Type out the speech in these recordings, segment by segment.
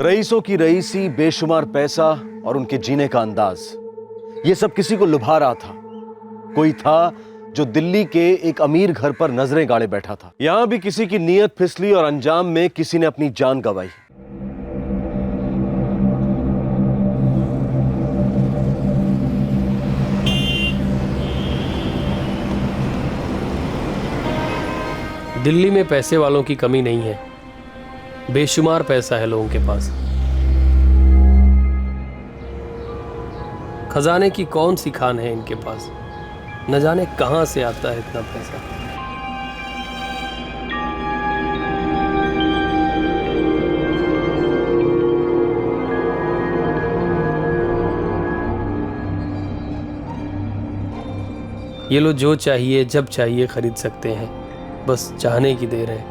रईसों की रईसी, बेशुमार पैसा और उनके जीने का अंदाज, ये सब किसी को लुभा रहा था। कोई था जो दिल्ली के एक अमीर घर पर नजरें गाड़े बैठा था। यहां भी किसी की नीयत फिसली और अंजाम में किसी ने अपनी जान गंवाई। दिल्ली में पैसे वालों की कमी नहीं है, बेशुमार पैसा है लोगों के पास। खजाने की कौन सी खान है इनके पास, न जाने कहां से आता है इतना पैसा। ये लोग जो चाहिए जब चाहिए खरीद सकते हैं, बस चाहने की देर है।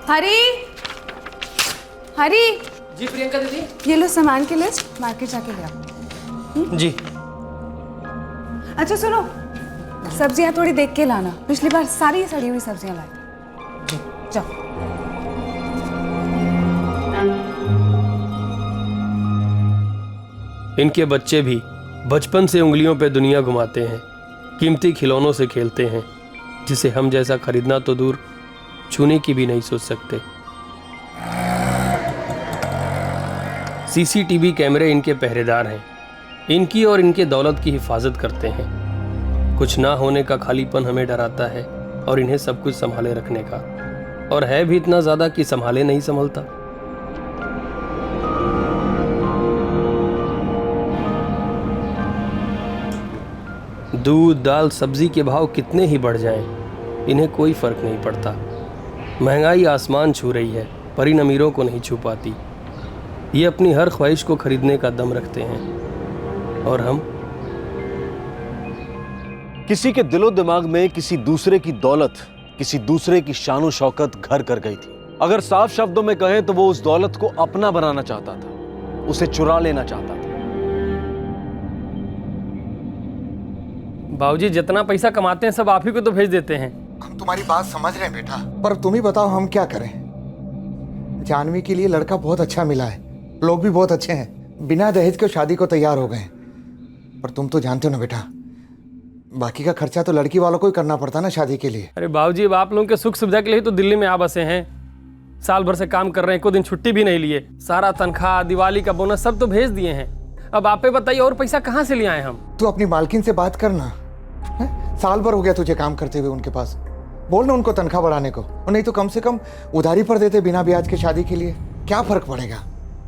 हरी, हरी। जी प्रियंका दीदी। ये लो सामान की लिस्ट, मार्केट जाके ले आओ। जी। अच्छा सुनो, सब्जियां थोड़ी देख के लाना, पिछली बार सारी सड़ी हुई सब्जियां लाई। जाओ। इनके बच्चे भी बचपन से उंगलियों पे दुनिया घुमाते हैं, कीमती खिलौनों से खेलते हैं, जिसे हम जैसा खरीदना तो दूर, छूने की भी नहीं सोच सकते। सीसीटीवी कैमरे इनके पहरेदार हैं, इनकी और इनके दौलत की हिफाजत करते हैं। कुछ ना होने का खालीपन हमें डराता है और इन्हें सब कुछ संभाले रखने का, और है भी इतना ज्यादा कि संभाले नहीं संभलता। दूध, दाल, सब्जी के भाव कितने ही बढ़ जाएं, इन्हें कोई फर्क नहीं पड़ता। महंगाई आसमान छू रही है, पर इन अमीरों को नहीं छू पाती। ये अपनी हर ख्वाहिश को खरीदने का दम रखते हैं, और हम किसी के दिलो दिमाग में किसी दूसरे की दौलत, किसी दूसरे की शानो शौकत घर कर गई थी। अगर साफ शब्दों में कहें तो वो उस दौलत को अपना बनाना चाहता था, उसे चुरा लेना चाहता था। बाबूजी जितना पैसा कमाते हैं सब आप ही को तो भेज देते हैं। हम तुम्हारी बात समझ रहे हैं बेटा, पर तुम ही बताओ हम क्या करें। जानवी के लिए लड़का बहुत अच्छा मिला है, लोग भी बहुत अच्छे हैं, बिना दहेज के शादी को तैयार हो गए। पर तुम तो जानते हो ना बेटा, बाकी का खर्चा तो लड़की वालों को ही करना पड़ता ना शादी के लिए। अरे बाबूजी, अब आप लोगों के सुख सुविधा के लिए तो दिल्ली में आ बसे हैं। साल भर से काम कर रहे हैं, कोई दिन छुट्टी भी नहीं लिए। सारा तनख्वाह, दिवाली का बोनस सब तो भेज दिए हैं। अब आप बताइए और पैसा कहाँ से ले आए हम? तू अपनी मालकिन से बात करना। साल भर हो गया तुझे काम करते हुए उनके पास, बोल ना उनको तनख्वाह बढ़ाने को, और नहीं तो कम से कम उधारी पर देते बिना ब्याज के शादी के लिए। क्या फर्क पड़ेगा,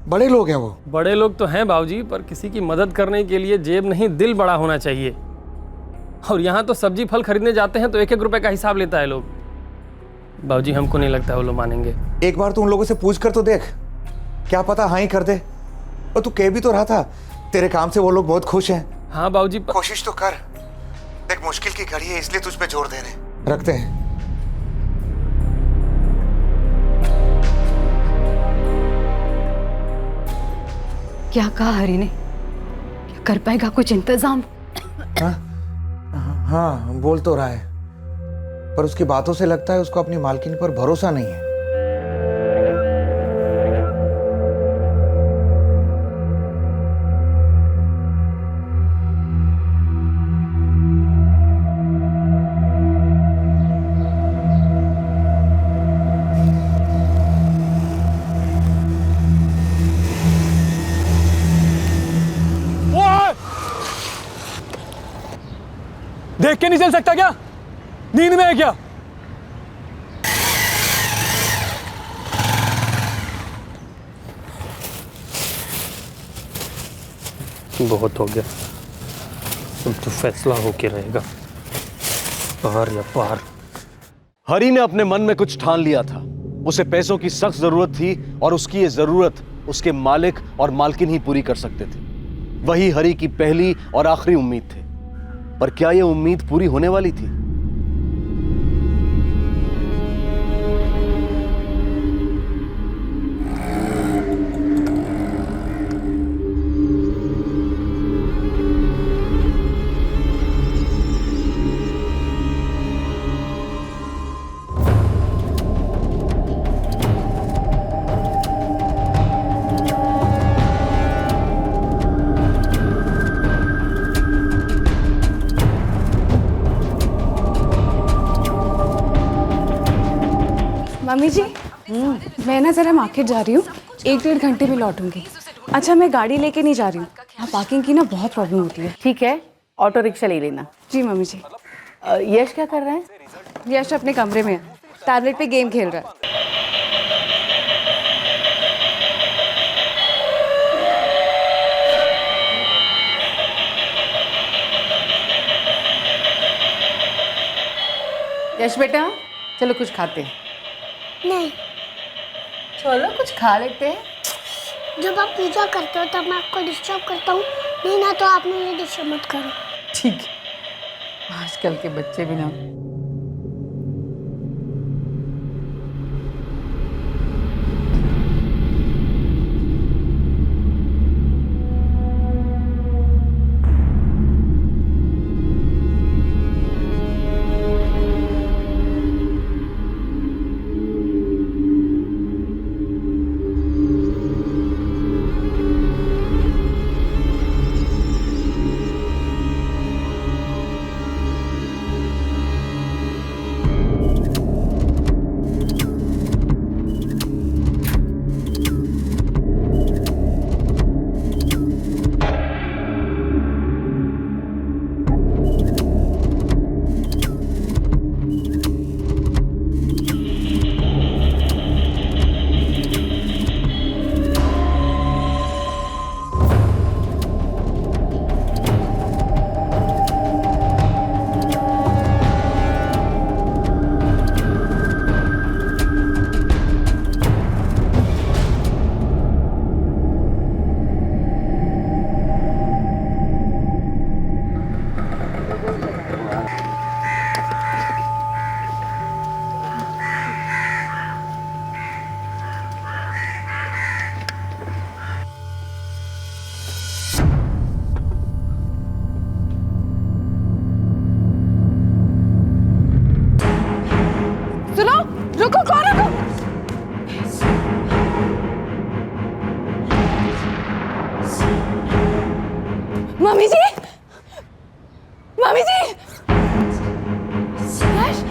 बड़े लोग हैं वो। बड़े लोग तो हैं बाबूजी, पर किसी की मदद करने के लिए जेब नहीं दिल बड़ा होना चाहिए। और यहाँ तो सब्जी फल खरीदने जाते हैं तो 1-1 रुपए का हिसाब लेता है लोग। बाबूजी हमको नहीं लगता वो लोग मानेंगे। एक बार तू उन लोगों से पूछ कर तो देख, क्या पता हाँ ही कर दे। और तू कह भी तो रहा था तेरे काम से वो लोग बहुत खुश हैं। हाँ बाबूजी, कोशिश तो कर देख, मुश्किल की घड़ी है इसलिए तुझ पे जोर दे रहे। रखते हैं। क्या कहा हरी ने? क्या कर पाएगा कुछ इंतजाम? हाँ बोल तो रहा है, पर उसकी बातों से लगता है उसको अपनी मालकिन पर भरोसा नहीं है। देख के नहीं चल सकता क्या? नींद में है क्या? बहुत हो गया, अब तो फैसला होके रहेगा, पार या पार। हरी ने अपने मन में कुछ ठान लिया था। उसे पैसों की सख्त जरूरत थी और उसकी ये जरूरत उसके मालिक और मालकिन ही पूरी कर सकते थे। वही हरी की पहली और आखिरी उम्मीद थी। पर क्या यह उम्मीद पूरी होने वाली थी? मम्मी जी मैं ना ज़रा मार्केट जा रही हूँ, 1-1.5 घंटे में लौटूंगी। अच्छा मैं गाड़ी लेके नहीं जा रही हूँ, यहाँ पार्किंग की ना बहुत प्रॉब्लम होती है। ठीक है, ऑटो रिक्शा ले लेना। जी मम्मी जी। यश क्या कर रहा है? यश अपने कमरे में है, टैबलेट पे गेम खेल रहा है। यश बेटा चलो कुछ खाते हैं। नहीं, चलो कुछ खा लेते हैं। जब आप पूजा करते हो तब मैं आपको डिस्टर्ब करता हूँ, नहीं ना तो आप मुझे डिस्टर्ब मत करो। ठीक है, आजकल के बच्चे भी ना। सुनो, रुको, कौन रुको? मम्मी जी, मम्मी जी, यश,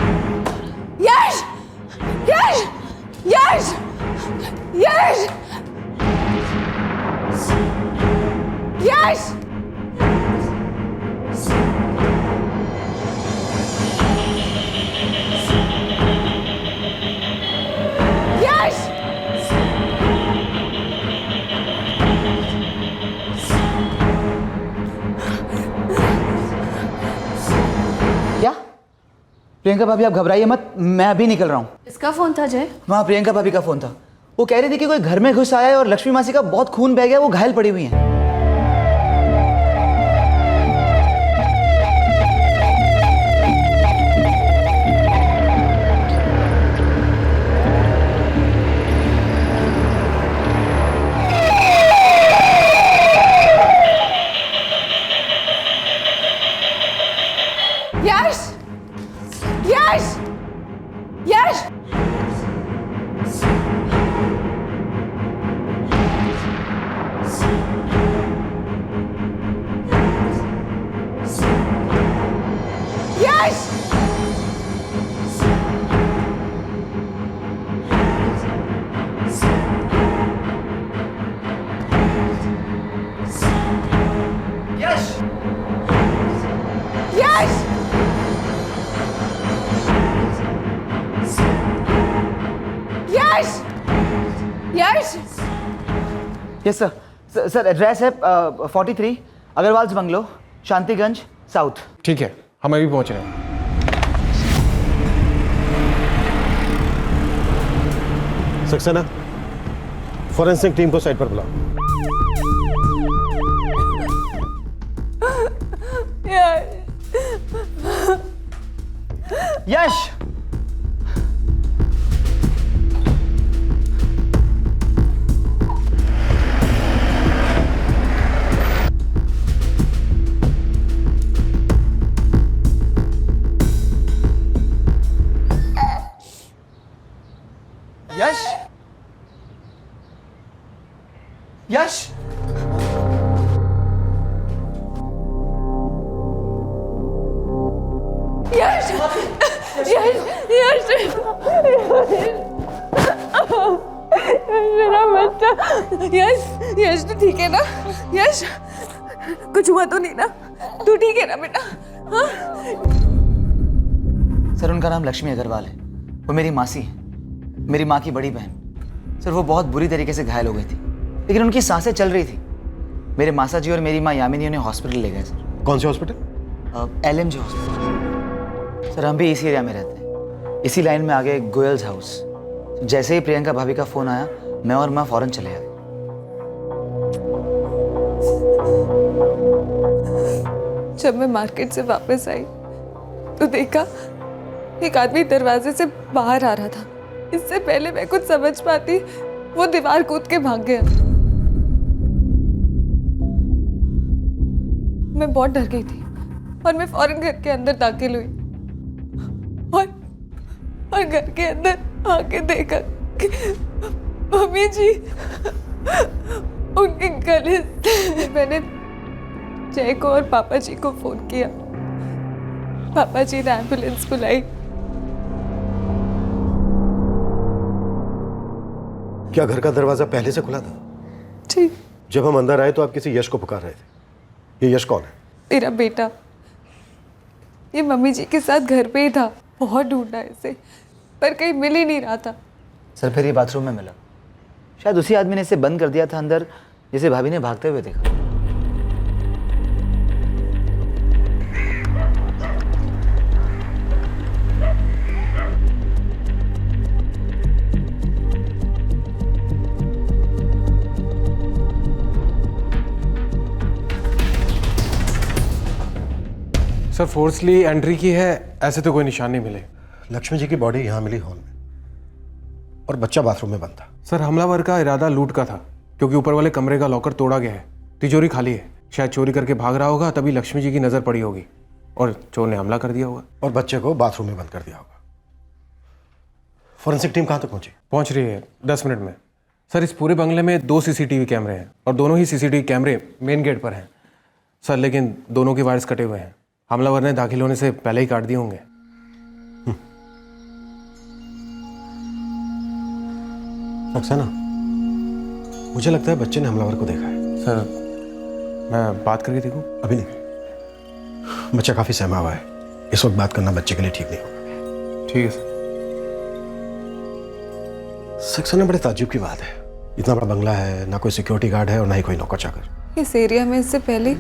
यश, यश, यश, यश, यश, यश, क्या? प्रियंका भाभी आप घबराइए मत, मैं अभी निकल रहा हूँ। इसका फोन था जय? वहाँ प्रियंका भाभी का फोन था। वो कह रही थी कि कोई घर में घुस आया है और लक्ष्मी मासी का बहुत खून बह गया, वो घायल पड़ी हुई हैं। यश, यश, यश, यश, यश, यश, यश, यस सर। सर एड्रेस है 43 अग्रवाल्स बंगलो, शांतिगंज साउथ। ठीक है, हम अभी पहुंच रहे हैं। सक्सेना, फॉरेंसिक टीम को साइट पर बुलाओ। यश, यश, यश, यश, यश, यश, यश तू ठीक है ना? यश कुछ हुआ तो नहीं ना? तू ठीक है ना बेटा? हाँ? सर उनका नाम लक्ष्मी अग्रवाल है, वो मेरी मासी है, मेरी माँ की बड़ी बहन। सर वो बहुत बुरी तरीके से घायल हो गई थी, लेकिन उनकी सांसें चल रही थी। मेरे मासा जी और मेरी माँ यामिनी उन्हें हॉस्पिटल ले गए सर। कौन से हॉस्पिटल? LMG hospital. सर हम भी इसी एरिया में रहते हैं, इसी लाइन में आगे गोयल्स हाउस। जैसे ही प्रियंका भाभी का फ़ोन आया, मैं और माँ फ़ौरन चले आए। जब मैं मार्केट से वापस आई तो देखा एक आदमी दरवाजे से बाहर आ रहा था। इससे पहले मैं कुछ समझ पाती, वो दीवार कूद के भाग गया। मैं बहुत डर गई थी और मैं फौरन घर के अंदर दाखिल हुई और घर के अंदर आके देखा कि मम्मी जी उनके गले से। मैंने जय को और पापा जी को फोन किया। पापा जी ने एम्बुलेंस बुलाई। क्या घर का दरवाजा पहले से खुला था? जी। जब हम अंदर आए तो आप किसी यश को पुकार रहे थे। ये यश कौन है? मेरा बेटा। ये मम्मी जी के साथ घर पे ही था। बहुत ढूंढा इसे पर कहीं मिल ही नहीं रहा था। सर फिर ये बाथरूम में मिला। शायद उसी आदमी ने इसे बंद कर दिया था अंदर, जिसे भाभी ने भागते हुए देखा। सर फोर्सली एंट्री की है, ऐसे तो कोई निशान नहीं मिले। लक्ष्मी जी की बॉडी यहाँ मिली हॉल में और बच्चा बाथरूम में बंद था। सर हमलावर का इरादा लूट का था, क्योंकि ऊपर वाले कमरे का लॉकर तोड़ा गया है, तिजोरी खाली है। शायद चोरी करके भाग रहा होगा, तभी लक्ष्मी जी की नजर पड़ी होगी और चोर ने हमला कर दिया होगा और बच्चे को बाथरूम में बंद कर दिया होगा। फॉरेंसिक टीम कहाँ तक पहुंची? पहुंच रही है 10 मिनट में। सर इस पूरे बंगले में 2 CCTV कैमरे हैं और दोनों ही CCTV कैमरे मेन गेट पर हैं सर, लेकिन दोनों के वायर्स कटे हुए हैं। हमलावर ने दाखिल होने से पहले ही काट दिए होंगे। सक्सेना, मुझे लगता है बच्चे ने हमलावर को देखा है। सर मैं बात करके देखूं? अभी नहीं, बच्चा काफी सहमा हुआ है। इस वक्त बात करना बच्चे के लिए ठीक नहीं होगा। ठीक है सर। सक्सेना, बड़े ताज्जुब की बात है, इतना बड़ा बंगला है, ना कोई सिक्योरिटी गार्ड है और ना ही कोई नौकर चाकर। इस एरिया में इससे पहले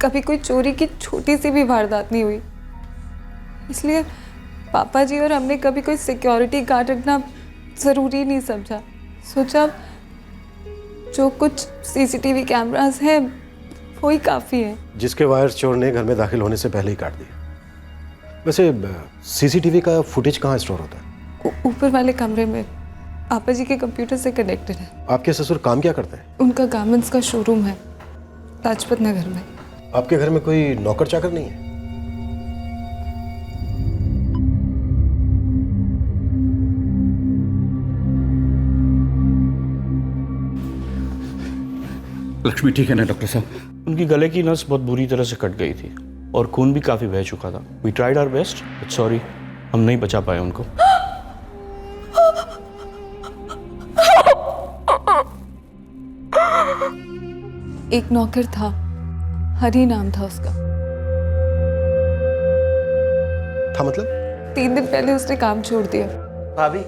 कभी कोई चोरी की छोटी सी भी वारदात नहीं हुई, इसलिए पापा जी और हमने कभी कोई सिक्योरिटी गार्ड रखना ज़रूरी नहीं समझा। सोचा जो कुछ CCTV कैमरास हैं वो ही काफ़ी है। जिसके वायर चोर ने घर में दाखिल होने से पहले ही काट दिए। वैसे CCTV का फुटेज कहाँ स्टोर होता है? ऊपर वाले कमरे में पापा जी के कंप्यूटर से कनेक्टेड है। आपके ससुर काम क्या करते हैं? उनका गारमेंट्स का शोरूम है लाजपत नगर में। आपके घर में कोई नौकर चाकर नहीं है? लक्ष्मी ठीक है ना डॉक्टर साहब? उनकी गले की नस बहुत बुरी तरह से कट गई थी और खून भी काफ़ी बह चुका था। We tried our best but sorry, हम नहीं बचा पाए उनको। एक नौकर था, हरी नाम था उसका। था मतलब? 3 दिन पहले उसने काम छोड़ दिया। भाभी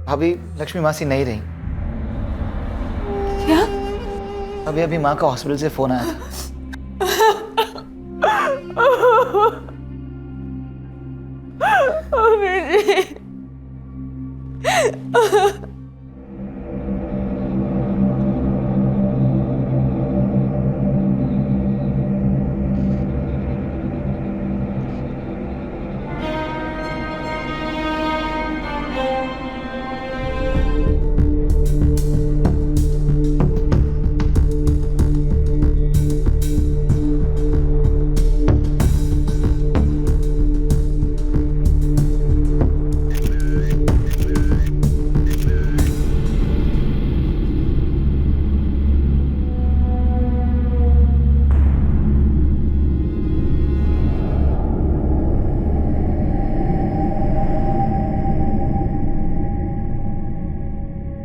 भाभी लक्ष्मी मासी नहीं रही। क्या? अभी अभी माँ का हॉस्पिटल से फोन आया था।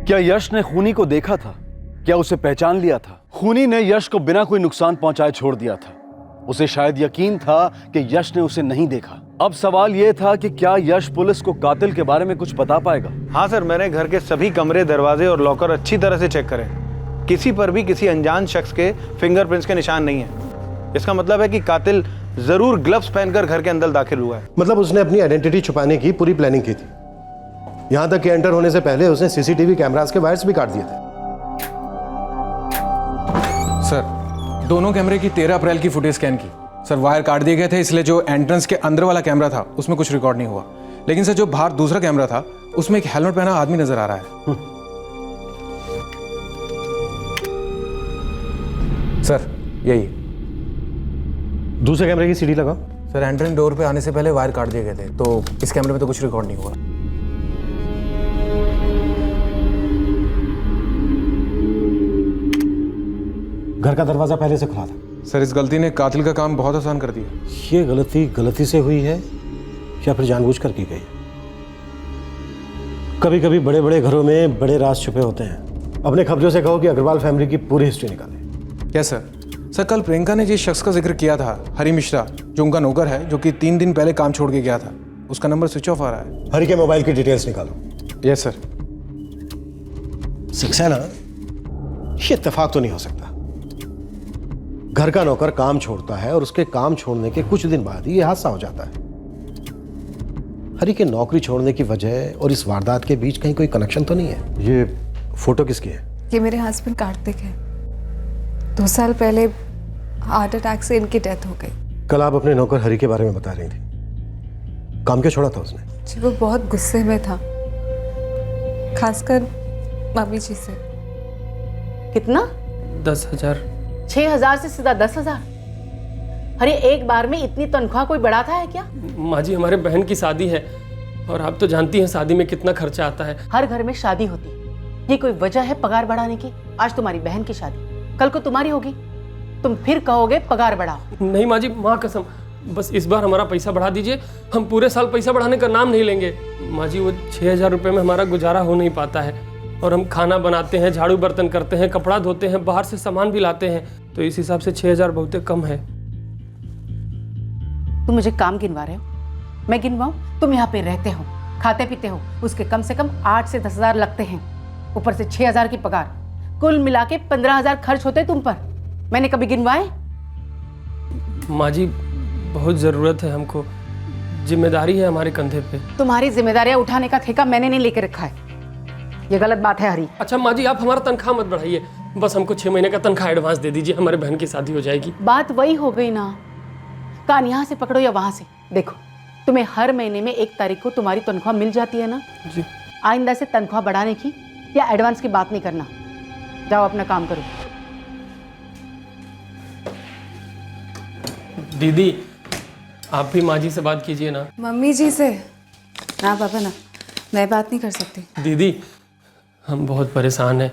क्या यश ने खूनी को देखा था? क्या उसे पहचान लिया था? खूनी ने यश को बिना कोई नुकसान पहुंचाए छोड़ दिया था। उसे शायद यकीन था कि यश ने उसे नहीं देखा। अब सवाल यह था कि क्या यश पुलिस को कातिल के बारे में कुछ बता पाएगा? हाँ सर, मैंने घर के सभी कमरे, दरवाजे और लॉकर अच्छी तरह से चेक करे। किसी पर भी किसी अनजान शख्स के फिंगरप्रिंट्स के निशान नहीं है। इसका मतलब है कि कातिल जरूर ग्लव्स पहनकर घर के अंदर दाखिल हुआ है। मतलब उसने अपनी आइडेंटिटी छुपाने की पूरी प्लानिंग की थी। यहां तक कि एंटर होने से पहले उसने सीसीटीवी कैमरास के वायर्स भी काट दिए थे। सर, दोनों कैमरे की 13 अप्रैल की फुटेज स्कैन की। सर, वायर काट दिए गए थे, इसलिए जो एंट्रेंस के अंदर वाला कैमरा था उसमें कुछ रिकॉर्ड नहीं हुआ। लेकिन सर, जो बाहर दूसरा कैमरा था उसमें एक हेलमेट पहना आदमी नजर आ रहा है। सर, यही दूसरे कैमरे की सीडी लगाओ। सर, एंट्रेंस डोर पे आने से पहले वायर काट दिए गए थे, तो इस कैमरे में तो कुछ रिकॉर्ड नहीं हुआ। घर का दरवाजा पहले से खुला था। सर, इस गलती ने कातिल का काम बहुत आसान कर दिया। ये गलती से हुई है या फिर जानबूझकर की गई है? कभी कभी बड़े बड़े घरों में बड़े राज छुपे होते हैं। अपने कब्जों से कहो कि अग्रवाल फैमिली की पूरी हिस्ट्री निकाले। क्या सर? सर, कल प्रियंका ने जिस शख्स का जिक्र किया था, हरी मिश्रा, जो उनका नौकर है, जो कि 3 दिन पहले काम छोड़ के गया था, उसका नंबर स्विच ऑफ आ रहा है। हरी के मोबाइल की डिटेल्स निकालो। Yes sir. सक्सेना, ये इत्तेफाक तो नहीं हो सकता। घर का नौकर काम छोड़ता है और उसके काम छोड़ने के कुछ दिन बाद ही ये हादसा हो जाता है। हरी के नौकरी छोड़ने की वजह और इस वारदात के बीच कहीं कोई कनेक्शन तो नहीं है? ये फोटो किसकी है? ये मेरे हस्बैंड कार्तिक है। 2 साल पहले हार्ट अटैक से इनकी डेथ हो गई। कल आप अपने नौकर हरी के बारे में बता रही थी। काम क्यों छोड़ा था उसने? जी, वो बहुत गुस्से में था, खासकर मम्मी जी से। कितना? 10,000। 6,000 से सीधा 10,000? अरे एक बार में इतनी तनख्वाह कोई बढ़ाता है क्या? माँ जी, हमारे बहन की शादी है और आप तो जानती हैं शादी में कितना खर्चा आता है। हर घर में शादी होती है, ये कोई वजह है पगार बढ़ाने की? आज तुम्हारी बहन की शादी, कल को तुम्हारी होगी, तुम फिर कहोगे पगार बढ़ाओ। नहीं माँ जी, माँ कसम, बस इस बार हमारा पैसा बढ़ा दीजिए। हम पूरे साल पैसा बढ़ाने का नाम नहीं लेंगे। माँ जी, वो 6,000 रुपये में हमारा गुजारा हो नहीं पाता है और हम खाना बनाते हैं, झाड़ू बर्तन करते हैं, कपड़ा धोते हैं, बाहर से सामान भी लाते हैं, तो इस हिसाब से 6,000 बहुत कम है। तुम मुझे काम गिनवा रहे हो? मैं गिनवाऊं? तुम यहाँ पे रहते हो, खाते पीते हो, उसके कम से कम 8 से 10,000 लगते हैं, ऊपर से 6,000 की पगार, कुल मिला के 15,000 खर्च होते तुम पर। मैंने कभी गिनवाए? माँ जी, बहुत ज़रूरत है हमको, जिम्मेदारी है हमारे कंधे पे। तुम्हारी जिम्मेदारियां उठाने का ठेका मैंने नहीं लेके रखा है, ये गलत बात है हरी। अच्छा माँ जी, आप हमारा तनख्वाह मत बढ़ाइए, बस हमको 6 महीने का तनख्वाह एडवांस दे दीजिए, हमारे बहन की शादी हो जाएगी। बात वही हो गई ना, कान यहाँ से पकड़ो या वहां से। देखो, तुम्हें हर महीने में 1 तारीख को तुम्हारी तनख्वाह मिल जाती है ना जी। आइंदा से तनख्वाह बढ़ाने की या एडवांस की बात नहीं करना। जाओ अपना काम करो। दीदी, आप भी माँ जी से बात कीजिए ना। मम्मी जी से? ना पापा ना, मैं बात नहीं कर सकती। दीदी, हम बहुत परेशान हैं,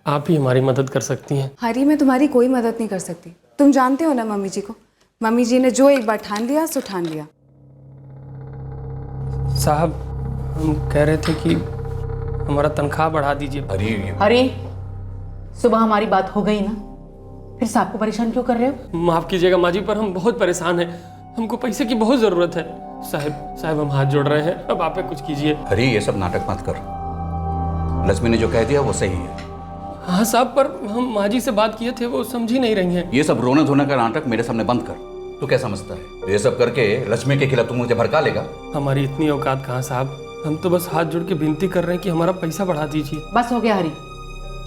आप ही हमारी मदद कर सकती हैं। हरी, मैं तुम्हारी कोई मदद नहीं कर सकती। तुम जानते हो ना मम्मी जी को, मम्मी जी ने जो एक बार ठान लिया सो ठान लिया। साहब, हम कह रहे थे कि हमारा तनख्वाह बढ़ा दीजिए। हरी, सुबह हमारी बात हो गई ना, फिर साहब को परेशान क्यों कर रहे हो? माफ कीजिएगा माँ जी, पर हम बहुत परेशान हैं, हमको पैसे की बहुत जरूरत है। साहब हम हाथ जोड़ रहे हैं, अब आप कुछ कीजिए। हरी, ये सब नाटक मत कर। लक्ष्मी ने जो कह दिया वो सही है। हाँ साहब, पर हम माँ जी से बात किए थे, वो समझी नहीं रही हैं। ये सब रोने धोने का नाटक मेरे सामने बंद कर। तू क्या समझता है ये सब करके लक्ष्मी के खिलाफ तू मुझे भड़का लेगा? हमारी इतनी औकात कहाँ साहब, हम तो बस हाथ जोड़ के विनती कर रहे हैं कि हमारा पैसा बढ़ा दीजिए। बस हो गया हरी,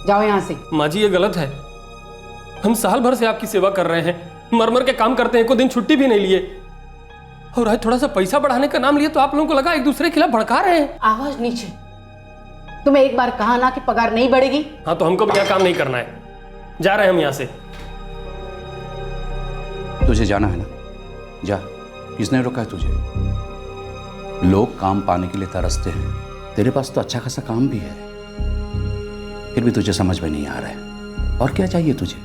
जाओ यहाँ से। माँ जी, ये गलत है, हम साल भर से आपकी सेवा कर रहे हैं, मर मर के काम करते हैं, कोई दिन छुट्टी भी नहीं लिए, और आज थोड़ा सा पैसा बढ़ाने का नाम लिए तो आप लोगों को लगा एक दूसरे के खिलाफ भड़का रहे हैं। आवाज नीचे। तुम्हें एक बार कहा ना कि पगार नहीं बढ़ेगी। हाँ, तो हमको भी यहाँ काम नहीं करना है, जा रहे हैं हम यहाँ से। तुझे जाना है ना, जा। किसने रोका है तुझे? लोग काम पाने के लिए तरसते हैं, तेरे पास तो अच्छा खासा काम भी है, फिर भी तुझे समझ में नहीं आ रहा है। और क्या चाहिए तुझे?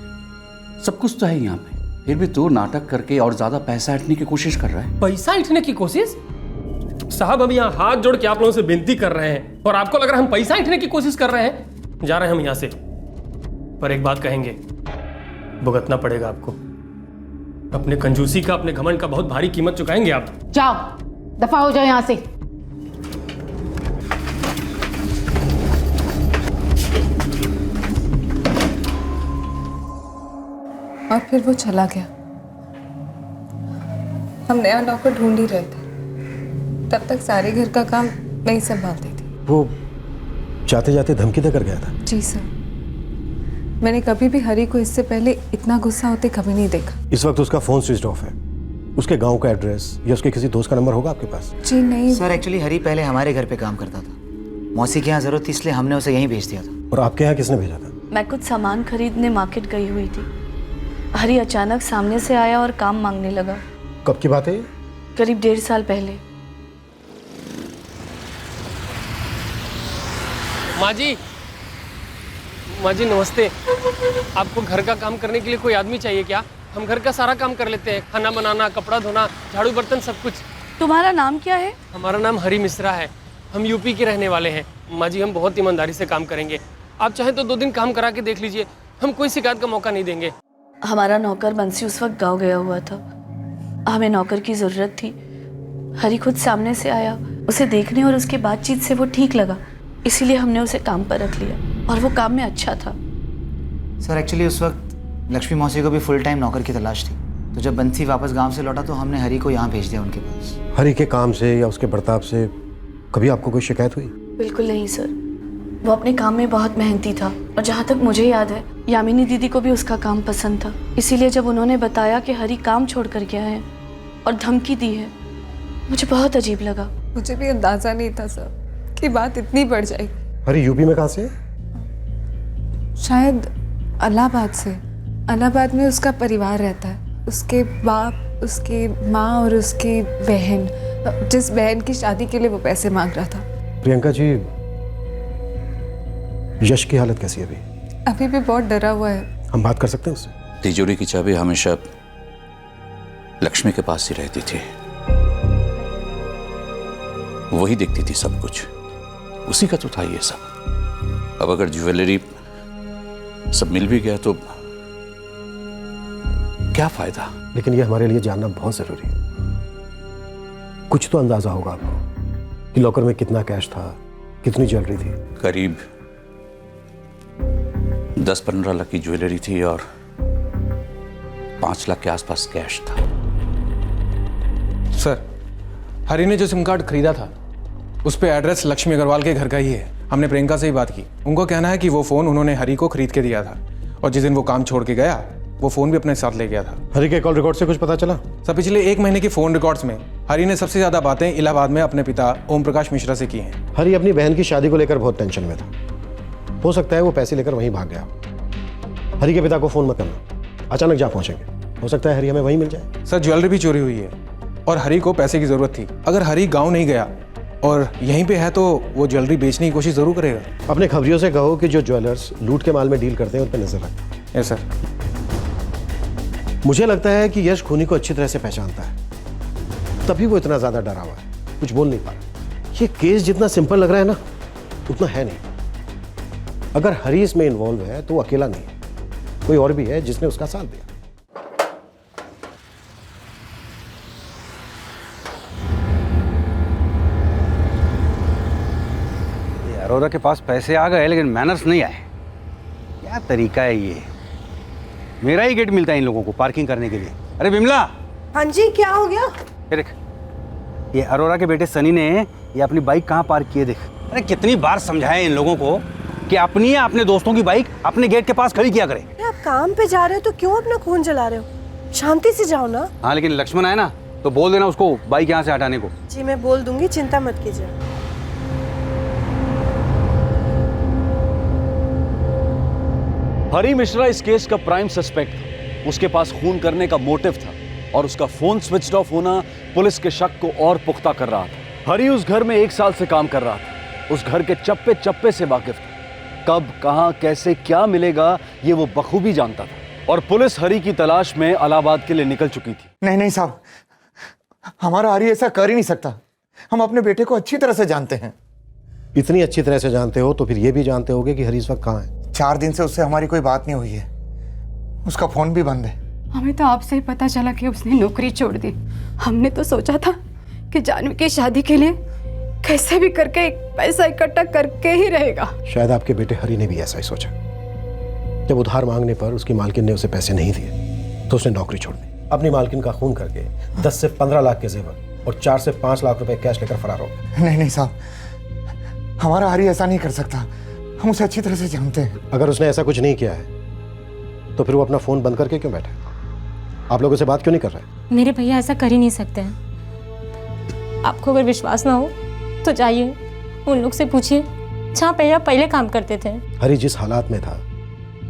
सब कुछ तो है यहाँ पे, फिर भी तू नाटक करके और ज्यादा पैसा ऐंठने की कोशिश कर रहा है। पैसा ऐंठने की कोशिश? साहब, हम यहाँ हाथ जोड़ के आप लोगों से विनती कर रहे हैं और आपको लग रहा है हम पैसा ऐंठने की कोशिश कर रहे हैं? जा रहे हैं हम यहाँ से, पर एक बात कहेंगे, भुगतना पड़ेगा आपको। अपने कंजूसी का, अपने घमंड का बहुत भारी कीमत चुकाएंगे आप। जाओ, दफा हो जाओ यहाँ से। और फिर वो चला गया। हम नया नौकर ढूंढ ही रहे थे, तब तक सारे घर का काम नहीं संभालती थी। वो जाते जाते धमकी देकर गया था? जी सर, मैंने कभी भी हरी को इससे पहले इतना गुस्सा होते कभी नहीं देखा। इस वक्त उसका फोन स्विच ऑफ है। उसके गांव का एड्रेस या उसके किसी दोस्त का नंबर होगा आपके पास? जी नहीं सर, एक्चुअली हरी पहले हमारे घर पे काम करता था। मौसी के यहाँ जरूरत थी इसलिए हमने उसे यहीं भेज दिया था। और आपके यहाँ किसने भेजा था? मैं कुछ सामान खरीदने मार्केट गई हुई थी। हरी अचानक सामने से आया और काम मांगने लगा। कब की बात है ये? करीब 1.5 साल पहले। माँ जी नमस्ते। आपको घर का काम करने के लिए कोई आदमी चाहिए क्या? हम घर का सारा काम कर लेते हैं, खाना बनाना, कपड़ा धोना, झाड़ू बर्तन, सब कुछ। तुम्हारा नाम क्या है? हमारा नाम हरी मिश्रा है। हम यूपी के रहने वाले हैं। माँ जी हम बहुत ईमानदारी से काम करेंगे। आप चाहें तो 2 दिन काम करा के देख लीजिए, हम कोई शिकायत का मौका नहीं देंगे। हमारा नौकर बंसी उस वक्त गाँव गया हुआ था। हमें नौकर की ज़रूरत थी। हरी खुद सामने से आया, उसे देखने और उसके बातचीत से वो ठीक लगा, इसीलिए हमने उसे काम पर रख लिया और वो काम में अच्छा था। सर, एक्चुअली उस वक्त लक्ष्मी मौसी को भी फुल टाइम नौकर की तलाश थी, तो जब बंसी वापस गांव से लौटा तो हमने हरी को यहाँ भेज दिया उनके पास। हरी के काम से या उसके बर्ताव से कभी आपको कोई शिकायत हुई? बिल्कुल नहीं सर, वो अपने काम में बहुत मेहनती था और जहाँ तक मुझे याद है यामिनी दीदी को भी उसका काम पसंद था। इसीलिए जब उन्होंने बताया कि हरी काम छोड़ कर गया है और धमकी दी है, मुझे बहुत अजीब लगा। मुझे भी अंदाजा नहीं था सर कि बात इतनी बढ़ जाएगी। हरी यूपी में कहाँ से है? शायद इलाहाबाद से। इलाहाबाद में उसका परिवार रहता है, उसके बाप, उसकी माँ और उसकी बहन, जिस बहन की शादी के लिए वो पैसे मांग रहा था। प्रियंका जी, यश की हालत कैसी है अभी? अभी भी बहुत डरा हुआ है। हम बात कर सकते हैं उससे? तिजोरी की चाबी हमेशा लक्ष्मी के पास ही रहती थी, वही देखती थी सब कुछ, उसी का तो था ये सब। अब अगर ज्वेलरी सब मिल भी गया तो क्या फायदा? लेकिन ये हमारे लिए जानना बहुत जरूरी है। कुछ तो अंदाजा होगा आपको कि लॉकर में कितना कैश था, कितनी ज्वेलरी थी? करीब 10-15 लाख की ज्वेलरी थी और 5 लाख के आसपास कैश था। सर, हरी ने जो सिम कार्ड खरीदा था उस पे एड्रेस लक्ष्मी अग्रवाल के घर का ही है। हमने प्रियंका से ही बात की, उनको कहना है कि वो फ़ोन उन्होंने हरी को खरीद के दिया था और जिस दिन वो काम छोड़ के गया वो फ़ोन भी अपने साथ ले गया था। हरी के कॉल रिकॉर्ड से कुछ पता चला? सर, पिछले 1 महीने की फ़ोन रिकॉर्ड्स में हरी ने सबसे ज़्यादा बातें इलाहाबाद में अपने पिता ओम प्रकाश मिश्रा से की हैं। हरी अपनी बहन की शादी को लेकर बहुत टेंशन में था। हो सकता है वो पैसे लेकर वहीं भाग गया। हरी के पिता को फ़ोन मत करना, अचानक जा पहुंचेंगे। हो सकता है हरी हमें वहीं मिल जाए। सर, ज्वेलरी भी चोरी हुई है और हरी को पैसे की ज़रूरत थी। अगर हरी गाँव नहीं गया और यहीं पे है तो वो ज्वेलरी बेचने की कोशिश ज़रूर करेगा। अपने खबरियों से कहो कि जो ज्वेलर्स लूट के माल में डील करते हैं उन पर नजर रखें। Yes sir. मुझे लगता है कि यश खूनी को अच्छी तरह से पहचानता है, तभी वो इतना ज्यादा डरा हुआ है, कुछ बोल नहीं पा रहा। ये केस जितना सिंपल लग रहा है ना, उतना है नहीं। अगर हरी इसमें इन्वॉल्व है तो वो अकेला नहीं है, कोई और भी है जिसने उसका साथ दिया। अरोरा के पास पैसे आ गए लेकिन मैनर्स नहीं आए। क्या तरीका है ये? मेरा ही गेट मिलता है इन लोगों को पार्किंग करने के लिए। अरे बिमला। हाँ जी, क्या हो गया? ये देख, ये अरोरा के बेटे सनी ने ये अपनी बाइक कहाँ पार्क की है, देख। अरे कितनी बार समझाया इन लोगों को कि अपनी या अपने दोस्तों की बाइक अपने गेट के पास खड़ी किया करे। आप काम पे जा रहे हो तो क्यों अपना खून जला रहे हो? शांति से जाओ ना। हाँ, लेकिन लक्ष्मण आए ना तो बोल देना उसको बाइक यहाँ से हटाने को। जी मैं बोल दूंगी, चिंता मत कीजिए। हरी मिश्रा इस केस का प्राइम सस्पेक्ट था। उसके पास खून करने का मोटिव था और उसका फोन स्विच ऑफ होना पुलिस के शक को और पुख्ता कर रहा था। हरी उस घर में 1 साल से काम कर रहा था, उस घर के चप्पे चप्पे से वाकिफ था। कब, कहां, कैसे, क्या मिलेगा ये वो बखूबी जानता था। और पुलिस हरी की तलाश में इलाहाबाद के लिए निकल चुकी थी। नहीं नहीं साहब, हमारा हरी ऐसा कर ही नहीं सकता। हम अपने बेटे को अच्छी तरह से जानते हैं। इतनी अच्छी तरह से जानते हो तो फिर ये भी जानते होगे कि हरी इस वक्त कहाँ है। 4 दिन से उससे हमारी कोई बात नहीं हुई है, उसका फोन भी बंद है। हमें तो आपसे ही पता चला कि उसने नौकरी छोड़ दी। हमने तो सोचा था कि जानवी की शादी के लिए कैसे भी करके पैसा इकट्ठा करके ही रहेगा। शायद आपके बेटे हरी ने भी ऐसा ही सोचा। जब उधार मांगने पर उसकी मालकिन ने उसे पैसे नहीं दिए तो उसने नौकरी छोड़ दी। अपनी मालकिन का खून करके 10 से 15 लाख के जेवर और 4 से 5 लाख रुपए कैश लेकर फरार हो गया। नहीं नहीं साहब, हमारा हरी ऐसा नहीं कर सकता, हम उसे अच्छी तरह से जानते हैं। अगर उसने ऐसा कुछ नहीं किया है तो फिर वो अपना फोन बंद करके क्यों बैठा है? आप लोगों से बात क्यों नहीं कर रहे? मेरे भैया ऐसा कर ही नहीं सकते हैं। आपको अगर विश्वास ना हो तो जाइए उन लोग से पूछिए जहाँ भैया पहले काम करते थे। हरी जिस हालात में था,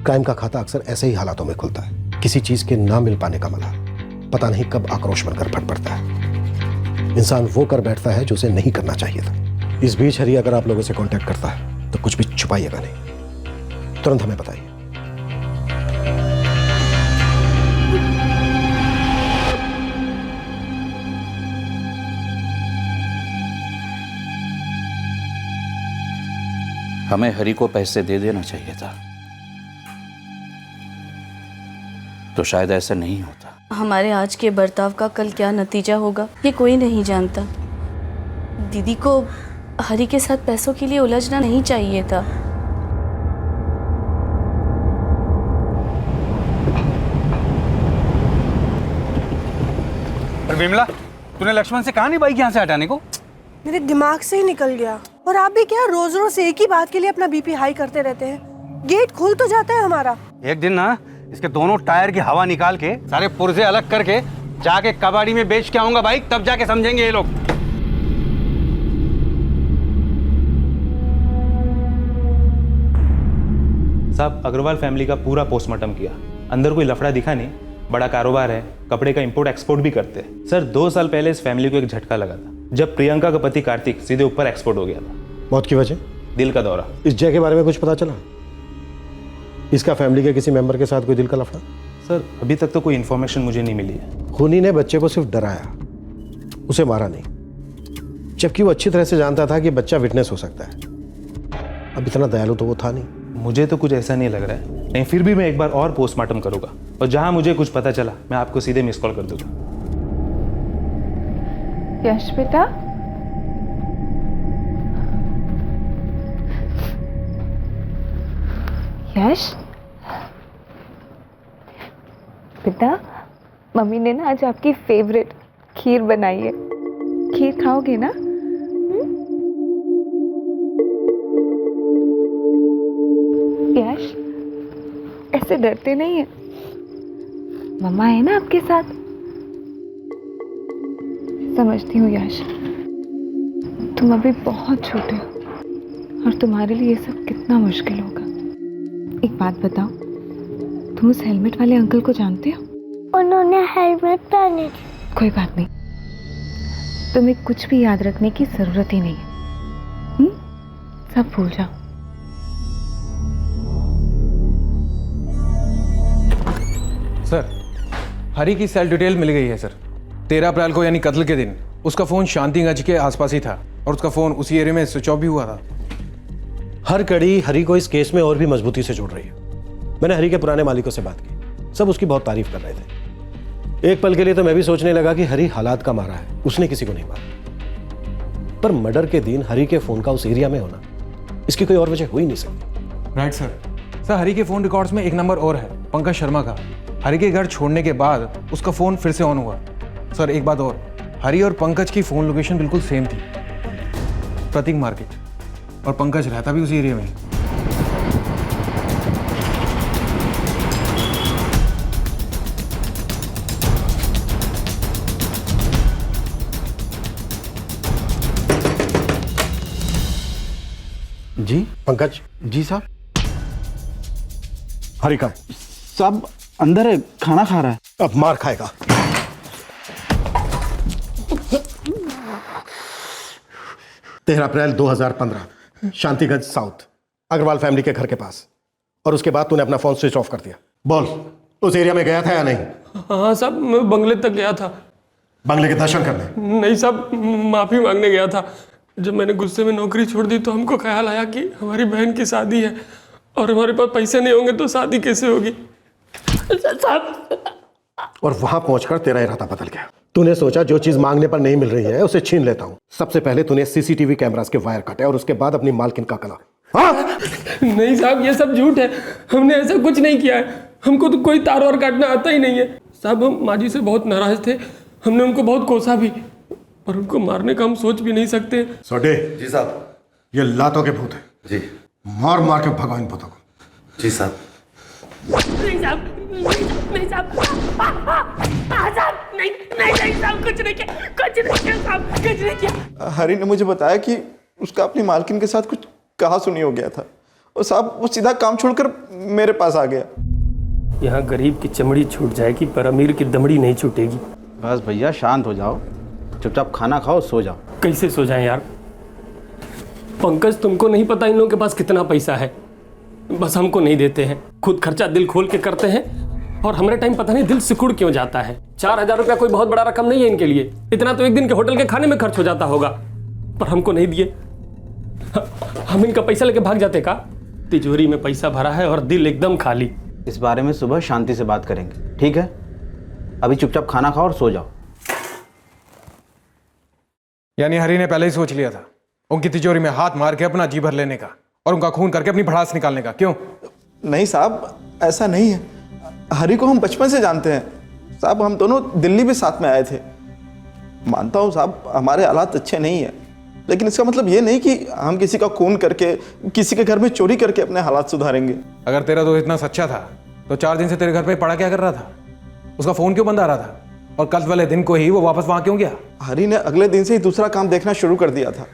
क्राइम का खाता अक्सर ऐसे ही हालातों में खुलता है। किसी चीज के ना मिल पाने का मलाल पता नहीं कब आक्रोश बनकर फट पड़ता है। इंसान वो कर बैठता है जो उसे नहीं करना चाहिए था। इस बीच हरी अगर आप लोगों से कांटेक्ट करता है तो कुछ भी छुपाइएगा नहीं, तुरंत हमें बताइए। हमें हरी को पैसे दे देना चाहिए था, तो शायद ऐसा नहीं होता। हमारे आज के बर्ताव का कल क्या नतीजा होगा ये कोई नहीं जानता। दीदी को हरी के साथ पैसों के लिए उलझना नहीं चाहिए था। विमला, तूने लक्ष्मण से कहा नहीं बाइक यहाँ से हटाने को? मेरे दिमाग से ही निकल गया। और आप भी क्या रोज रोज एक ही बात के लिए अपना बीपी हाई करते रहते हैं? गेट खुल तो जाता है हमारा। एक दिन ना इसके दोनों टायर की हवा निकाल के सारे पुर्जे अलग करके जाके कबाड़ी में बेच के आऊंगा बाइक, तब जाके समझेंगे ये लोग। साहब, अग्रवाल फैमिली का पूरा पोस्टमार्टम किया, अंदर कोई लफड़ा दिखा नहीं। बड़ा कारोबार है, कपड़े का इंपोर्ट एक्सपोर्ट भी करते हैं। सर 2 साल पहले इस फैमिली को एक झटका लगा था जब प्रियंका का पति कार्तिक सीधे ऊपर एक्सपोर्ट हो गया था। मौत की वजह? दिल का दौरा। इस जय के बारे में कुछ पता चला? इसका फैमिली के किसी मेंबर के साथ कोई दिल का लफड़ा? सर अभी तक तो कोई इन्फॉर्मेशन मुझे नहीं मिली है। खूनी ने बच्चे को सिर्फ डराया, उसे मारा नहीं, जबकि वो अच्छी तरह से जानता था कि बच्चा विटनेस हो सकता है। अब इतना दयालु तो वो था नहीं। मुझे तो कुछ ऐसा नहीं लग रहा है, नहीं फिर भी मैं एक बार और पोस्टमार्टम करूंगा और जहां मुझे कुछ पता चला मैं आपको सीधे मिस कॉल कर दूंगा। यश बेटा, यश बेटा, मम्मी ने ना आज आपकी फेवरेट खीर बनाई है। खीर खाओगे ना? यश, ऐसे डरते नहीं है, मम्मा है ना आपके साथ। समझती हूँ यश, तुम अभी बहुत छोटे हो और तुम्हारे लिए ये सब कितना मुश्किल होगा। एक बात बताओ, तुम उस हेलमेट वाले अंकल को जानते हो? उन्होंने हेलमेट पहनी थी। कोई बात नहीं, तुम्हें कुछ भी याद रखने की जरूरत ही नहीं है। सब भूल जाओ। सर, हरी की सेल डिटेल मिल गई है सर। 13 अप्रैल को यानी कत्ल के दिन उसका फोन शांतिगंज के आसपास ही था और उसका फोन उसी एरिया में स्विच ऑफ भी हुआ था। हर कड़ी हरी को इस केस में और भी मजबूती से जोड़ रही है। मैंने हरी के पुराने मालिकों से बात की, सब उसकी बहुत तारीफ कर रहे थे। एक पल के लिए तो मैं भी सोचने लगा कि हरी हालात का मारा है, उसने किसी को नहीं मारा। पर मर्डर के दिन हरी के फोन का उस एरिया में होना, इसकी कोई और वजह हो ही नहीं सकती। Right sir. सर, हरी के फोन रिकॉर्ड्स में एक नंबर और है, पंकज शर्मा का। हरी के घर छोड़ने के बाद उसका फोन फिर से ऑन हुआ। सर एक बात और, हरी और पंकज की फोन लोकेशन बिल्कुल सेम थी, प्रतीक मार्केट, और पंकज रहता भी उसी एरिया में। जी पंकज। जी साहब। हरी का साहब अंदर है, खाना खा रहा है। अब मार खाएगा। 13 अप्रैल 2015, शांतिगंज साउथ, अग्रवाल फैमिली के घर के पास। और उसके बाद तूने अपना फोन स्विच ऑफ कर दिया। बोल, उस एरिया में गया था या नहीं? हाँ साहब, मैं बंगले तक गया था। बंगले के दर्शन करने? नहीं साहब, माफी मांगने गया था। जब मैंने गुस्से में नौकरी छोड़ दी तो हमको ख्याल आया कि हमारी बहन की शादी है और हमारे पास पैसे नहीं होंगे तो शादी कैसे होगी। और वहां पहुंचकर तेरा इरादा बदल गया। तूने सोचा जो चीज मांगने पर नहीं मिल रही है उसे छीन लेता हूं। सबसे पहले तूने सीसीटीवी कैमरास के वायर काटे और उसके बाद अपनी मालकिन का कला। नहीं साहब, ये सब झूठ है। हमने ऐसा कुछ नहीं किया है। हमको तो कोई तार वार काटना आता ही नहीं है साहब। हम माँ जी से बहुत नाराज थे, हमने उनको बहुत कोसा भी, पर उनको मारने का हम सोच भी नहीं सकते। सोडे जी साहब। ये लातों के भूत है जी। मार मार के भगाओ इन भूतों को। जी साहब। नहीं साहब, नहीं साहब, नहीं साहब, कुछ नहीं किया, कुछ नहीं किया साहब, कुछ नहीं किया। हरी ने मुझे बताया कि उसका अपनी मालकिन के साथ कुछ कहा सुनी हो गया था और साहब वो सीधा काम छोड़कर मेरे पास आ गया। यहाँ गरीब की चमड़ी छूट जाएगी पर अमीर की दमड़ी नहीं छूटेगी। बस भैया शांत हो जाओ, चुपचाप खाना खाओ, सो जाओ। कैसे सो जाएं यार? पंकज, तुमको नहीं पता इन लोगों के पास कितना पैसा है, बस हमको नहीं देते हैं। खुद खर्चा दिल खोल के करते हैं और हमारे टाइम पता नहीं दिल सिकुड़ क्यों जाता है। 4000 रुपया कोई बहुत बड़ा रकम नहीं है इनके लिए। इतना तो एक दिन के होटल के खाने में खर्च हो जाता होगा, पर हमको नहीं दिए। हम इनका पैसा लेके भाग जाते का? तिजोरी में पैसा भरा है और दिल एकदम खाली। इस बारे में सुबह शांति से बात करेंगे, ठीक है? अभी चुपचाप खाना खाओ और सो जाओ। यानी हरी ने पहले ही सोच लिया था उनकी तिजोरी में हाथ मार के अपना जी भर लेने का और उनका खून करके अपनी भड़ास निकालने का। क्यों? नहीं साहब, ऐसा नहीं है। हरी को हम बचपन से जानते हैं साहब। हम दोनों दिल्ली भी साथ में आए थे। मानता हूँ साहब हमारे हालात अच्छे नहीं है, लेकिन इसका मतलब ये नहीं कि हम किसी का खून करके, किसी के घर में चोरी करके अपने हालात सुधारेंगे। अगर तेरा दोस्त इतना सच्चा था तो 4 दिन से तेरे घर पे पड़ा क्या कर रहा था? उसका फोन क्यों बंद आ रहा था? और कल वाले दिन को ही वो वापस वहां क्यों गया? हरी ने अगले दिन से ही दूसरा काम देखना शुरू कर दिया था,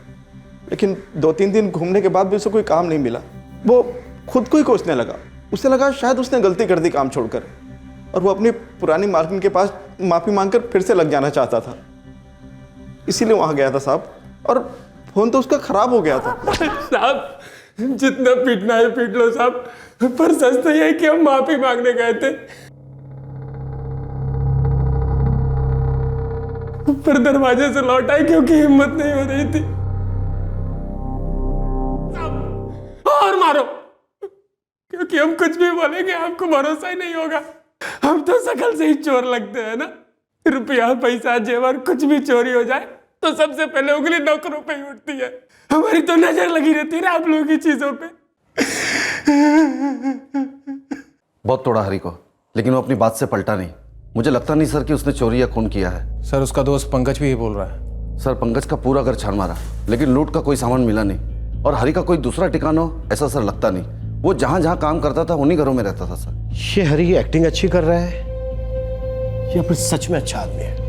लेकिन 2-3 दिन घूमने के बाद भी उसे कोई काम नहीं मिला। वो खुद को ही कोसने लगा। उसे लगा शायद उसने गलती कर दी काम छोड़कर, और वो अपनी पुरानी मालकिन के पास माफ़ी मांगकर फिर से लग जाना चाहता था। इसीलिए वहाँ गया था साहब, और फोन तो उसका खराब हो गया था। साहब, जितना पीटना है पीट लो साहब, पर सच तो यह है कि हम माफी मांगने गए थे, पर दरवाजे से लौट आए क्योंकि हिम्मत नहीं हो रही थी। और मारो, क्योंकि हम कुछ भी बोलेंगे आपको भरोसा ही नहीं होगा। हम तो शकल से ही चोर लगते हैं ना। रुपया, पैसा, जेवर कुछ भी चोरी हो जाए तो सबसे पहले उंगली नौकरों पे ही उठती है। हमारी तो नजर लगी रहती है ना आप लोगों की चीजों पे। बहुत तोड़ा हरी को, लेकिन वो अपनी बात से पलटा नहीं। मुझे लगता नहीं सर कि उसने चोरी या खून किया है। सर, उसका दोस्त पंकज भी यही बोल रहा है। सर, पंकज का पूरा घर छान मारा, लेकिन लूट का कोई सामान मिला नहीं। और हरी का कोई दूसरा ठिकाना हो ऐसा सर लगता नहीं। वो जहां जहां काम करता था उन्हीं घरों में रहता था सर। ये हरी की एक्टिंग अच्छी कर रहा है या फिर सच में अच्छा आदमी है?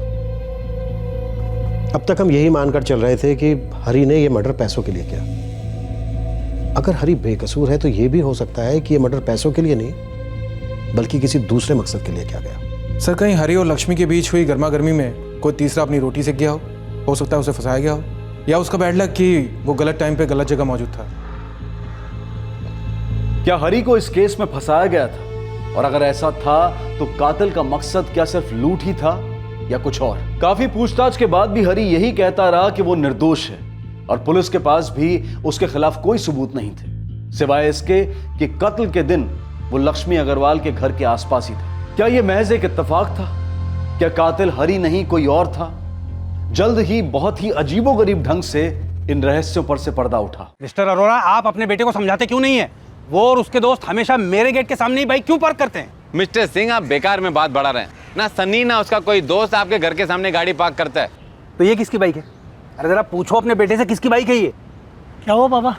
अब तक हम यही मानकर चल रहे थे कि हरी ने यह मर्डर पैसों के लिए किया। अगर हरी बेकसूर है तो यह भी हो सकता है कि यह मर्डर पैसों के लिए नहीं बल्कि किसी दूसरे मकसद के लिए किया गया। सर, कहीं हरी और लक्ष्मी के बीच हुई गर्मा गर्मी में कोई तीसरा अपनी रोटी सेक गया हो सकता है उसे फंसाया गया हो, या उसका बैड लक कि वो गलत टाइम पे गलत जगह मौजूद था। क्या हरी को इस केस में फंसाया गया था? और अगर ऐसा था तो कातिल का मकसद क्या सिर्फ लूट ही था या कुछ और? काफी पूछताछ के बाद भी हरी यही कहता रहा कि वो निर्दोष है और पुलिस के पास भी उसके खिलाफ कोई सबूत नहीं थे, सिवाय इसके कि कत्ल के दिन वो लक्ष्मी अग्रवाल के घर के आसपास ही था। क्या यह महज एक इत्तेफाक था? क्या कातिल हरी नहीं कोई और था? जल्द ही बहुत ही अजीबोगरीब ढंग से इन रहस्यों पर से पर्दा उठा। मिस्टर अरोड़ा, आप अपने बेटे को समझाते क्यों नहीं है? वो और उसके दोस्त हमेशा मेरे गेट के सामने ही बाइक क्यों पार्क करते हैं? मिस्टर सिंह, आप बेकार में बात बढ़ा रहे हैं। ना सन्नी ना उसका कोई दोस्त आपके घर के सामने गाड़ी पार्क करता है। तो ये किसकी बाइक है? अरे जरा पूछो अपने बेटे से, किसकी बाइक है ये? क्या हुआ पापा?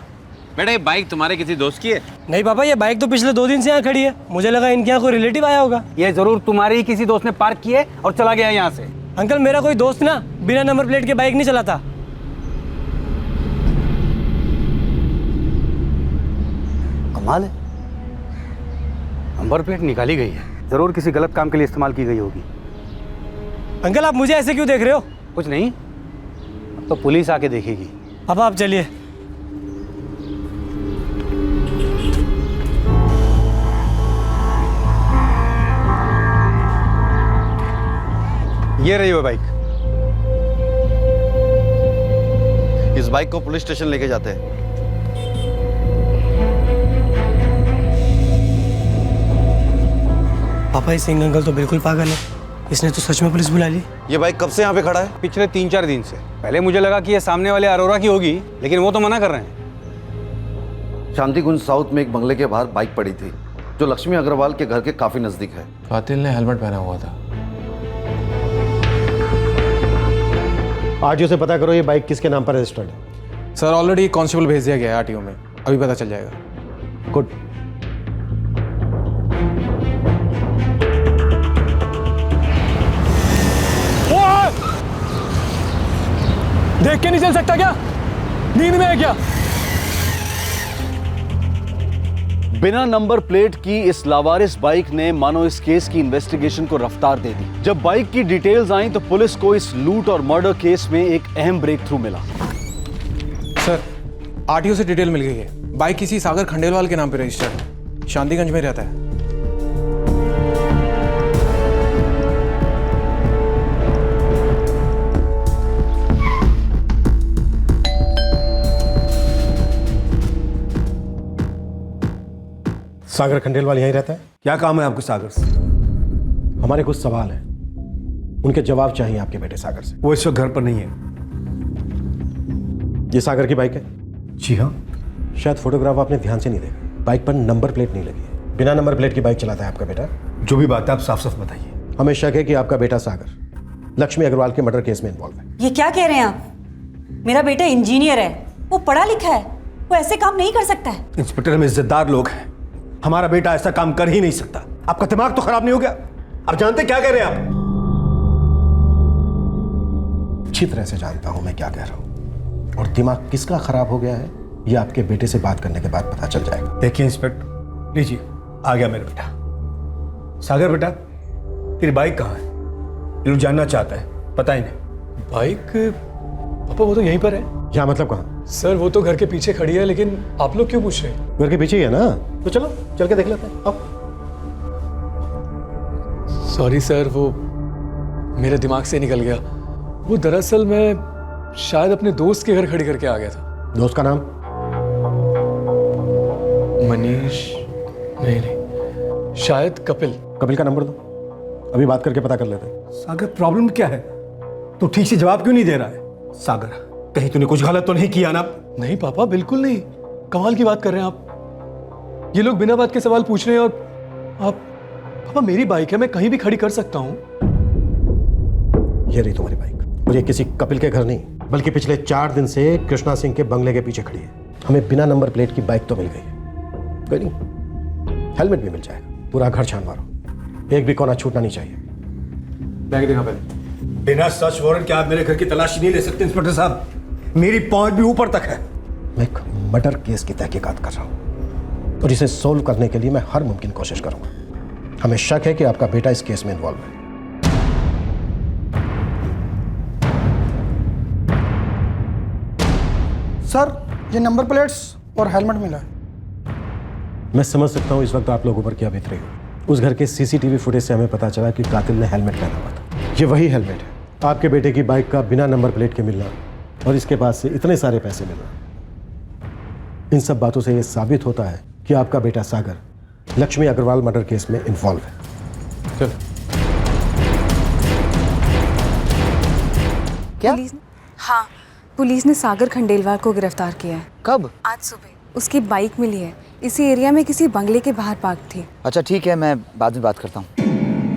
बेटा, ये बाइक तुम्हारे किसी दोस्त की है? नहीं पापा, ये बाइक तो पिछले 2 दिन से यहाँ खड़ी है। मुझे लगा इनके यहाँ कोई रिलेटिव आया होगा। ये जरूर तुम्हारे ही किसी दोस्त ने पार्क की है और चला गया यहाँ से। अंकल, मेरा कोई दोस्त ना बिना नंबर प्लेट के बाइक नहीं चलाता। कमाल है, नंबर प्लेट निकाली गई है, जरूर किसी गलत काम के लिए इस्तेमाल की गई होगी। अंकल, आप मुझे ऐसे क्यों देख रहे हो? कुछ नहीं, अब तो पुलिस आके देखेगी। अब आप चलिए। ये रही वो बाइक। इस बाइक को पुलिस स्टेशन लेके जाते हैं। पापा ये सिंह अंकल तो बिल्कुल पागल है, इसने तो सच में पुलिस बुला ली। ये बाइक कब से यहाँ पे खड़ा है? पिछले 3-4 दिन से। पहले मुझे लगा कि ये सामने वाले अरोरा की होगी, लेकिन वो तो मना कर रहे हैं। शांतिकुंज साउथ में एक बंगले के बाहर बाइक पड़ी थी जो लक्ष्मी अग्रवाल के घर के काफी नजदीक है। कातिल ने हेलमेट पहना हुआ था। आरटीओ से पता करो ये बाइक किसके नाम पर रजिस्टर्ड है। सर ऑलरेडी कांस्टेबल भेज दिया गया है आरटीओ में, अभी पता चल जाएगा। गुड। देख के नहीं चल सकता क्या? नींद में है क्या? बिना नंबर प्लेट की इस लावारिस बाइक ने मानो इस केस की इन्वेस्टिगेशन को रफ्तार दे दी। जब बाइक की डिटेल्स आई तो पुलिस को इस लूट और मर्डर केस में एक अहम ब्रेक थ्रू मिला। सर आरटीओ से डिटेल मिल गई है, बाइक किसी सागर खंडेलवाल के नाम पे रजिस्टर्ड है, शांतिगंज में रहता है। सागर खंडेलवाल यहीं रहता है? क्या काम है आपको सागर से? हमारे कुछ सवाल हैं, उनके जवाब चाहिए आपके बेटे सागर से। वो इस वक्त घर पर नहीं है। ये सागर की बाइक है? जी हाँ। शायद फोटोग्राफ आपने ध्यान से नहीं देखा, बाइक पर नंबर प्लेट नहीं लगी है। बिना नंबर प्लेट की बाइक चलाता है आपका बेटा? जो भी बात है आप साफ साफ बताइए। हमें शक है कि आपका बेटा सागर लक्ष्मी अग्रवाल के मर्डर केस में इन्वॉल्व है। ये क्या कह रहे हैं आप? मेरा बेटा इंजीनियर है, वो पढ़ा लिखा है, वो ऐसे काम नहीं कर सकता है। इंस्पेक्टर हम इज्जतदार लोग हैं, हमारा बेटा ऐसा काम कर ही नहीं सकता। आपका दिमाग तो खराब नहीं हो गया? आप जानते क्या कह रहे हैं आप? अच्छी तरह से जानता हूं मैं क्या कह रहा हूं, और दिमाग किसका खराब हो गया है ये आपके बेटे से बात करने के बाद पता चल जाएगा। देखिए इंस्पेक्टर, लीजिए आ गया मेरा बेटा। सागर बेटा तेरी बाइक कहाँ है? ये लोग जानना चाहता है, पता ही नहीं। बाइक पापा वो तो यहीं पर है। क्या मतलब कहाँ? सर वो तो घर के पीछे खड़ी है, लेकिन आप लोग क्यों पूछ रहे हैं? घर के पीछे ही है ना, तो चलो चल के देख लेते हैं। अब सॉरी सर, वो मेरे दिमाग से निकल गया। वो दरअसल मैं शायद अपने दोस्त के घर खड़ी करके आ गया था। दोस्त का नाम? मनीष? नहीं, शायद कपिल। कपिल का नंबर दो, अभी बात करके पता कर लेते हैं। सागर प्रॉब्लम क्या है? तू ठीक से जवाब क्यों नहीं दे रहा है? सागर कहीं तूने कुछ गलत तो नहीं किया ना? नहीं पापा, बिल्कुल नहीं। कमाल की बात कर रहे हैं आप। ये लोग बिना बात के सवाल पूछ रहे हैं, और आप पापा मेरी बाइक है, मैं कहीं भी खड़ी कर सकता हूँ। ये रही तुम्हारी बाइक, और ये किसी कपिल के घर नहीं बल्कि पिछले 4 दिन से कृष्णा सिंह के बंगले के पीछे खड़ी है। हमें बिना नंबर प्लेट की बाइक तो मिल गई है, कोई नहीं, हेलमेट भी मिल जाएगा। पूरा घर छान मारो, एक भी कोना छूटना नहीं चाहिए। बैग दिखा पहले। बिना सर्च वारंट के आप मेरे घर की तलाशी नहीं ले सकते इंस्पेक्टर साहब, मेरी पहुंच भी ऊपर तक है। मैं एक मर्डर केस की तहकीकात कर रहा हूं, और इसे सोल्व करने के लिए मैं हर मुमकिन कोशिश करूंगा। हमें शक है कि आपका बेटा इस केस में इन्वॉल्व है। सर ये नंबर प्लेट्स और हेलमेट मिला है। मैं समझ सकता हूं इस वक्त आप लोगों पर क्या बीत रही हो। उस घर के सीसीटीवी फुटेज से हमें पता चला कि कातिल ने हेलमेट पहना हुआ था। ये वही हेलमेट है। आपके बेटे की बाइक का बिना नंबर प्लेट के मिलना और इसके पास से इतने सारे पैसे मिलना, इन सब बातों से यह साबित होता है कि आपका बेटा सागर लक्ष्मी अग्रवाल मर्डर केस में इन्वॉल्व है। चल। क्या? हाँ, पुलिस ने सागर खंडेलवाल को गिरफ्तार किया है। कब? आज सुबह। उसकी बाइक मिली है, इसी एरिया में किसी बंगले के बाहर पार्क थी। अच्छा ठीक है, मैं बाद में बात करता हूँ।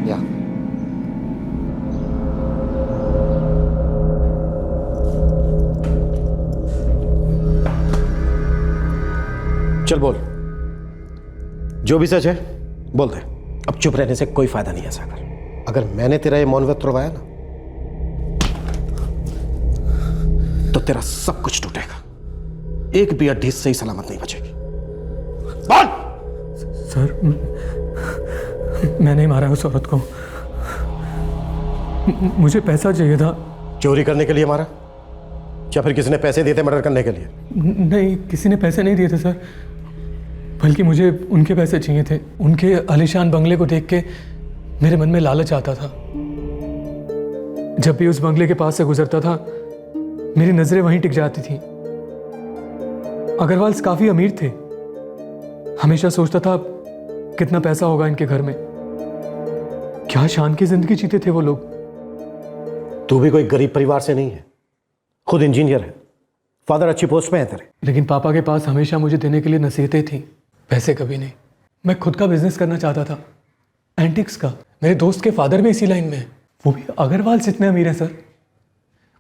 या चल बोल, जो भी सच है बोल दे। अब चुप रहने से कोई फायदा नहीं है सागर। अगर मैंने तेरा ये मौनव्रत तोड़वाया ना तो तेरा सब कुछ टूटेगा, एक भी हड्डी सही सलामत नहीं बचेगी। बोल। सर मैंने नहीं मारा उस औरत को, मुझे पैसा चाहिए था। चोरी करने के लिए मारा या फिर किसी ने पैसे दिए थे मर्डर करने के लिए? नहीं, किसी ने पैसे नहीं दिए थे सर, बल्कि मुझे उनके पैसे चाहिए थे। उनके आलीशान बंगले को देख के मेरे मन में लालच आता था। जब भी उस बंगले के पास से गुजरता था मेरी नजरें वहीं टिक जाती थी। अग्रवाल्स काफी अमीर थे। हमेशा सोचता था कितना पैसा होगा इनके घर में। क्या शान की जिंदगी जीते थे वो लोग। तू भी कोई गरीब परिवार से नहीं है, खुद इंजीनियर है, फादर अच्छी पोस्ट में है तेरे। लेकिन पापा के पास हमेशा मुझे देने के लिए नसीहतें थी, पैसे कभी नहीं। मैं खुद का बिजनेस करना चाहता था, एंटिक्स का। मेरे दोस्त के फादर भी इसी लाइन में है, वो भी अग्रवाल से इतने अमीर हैं सर।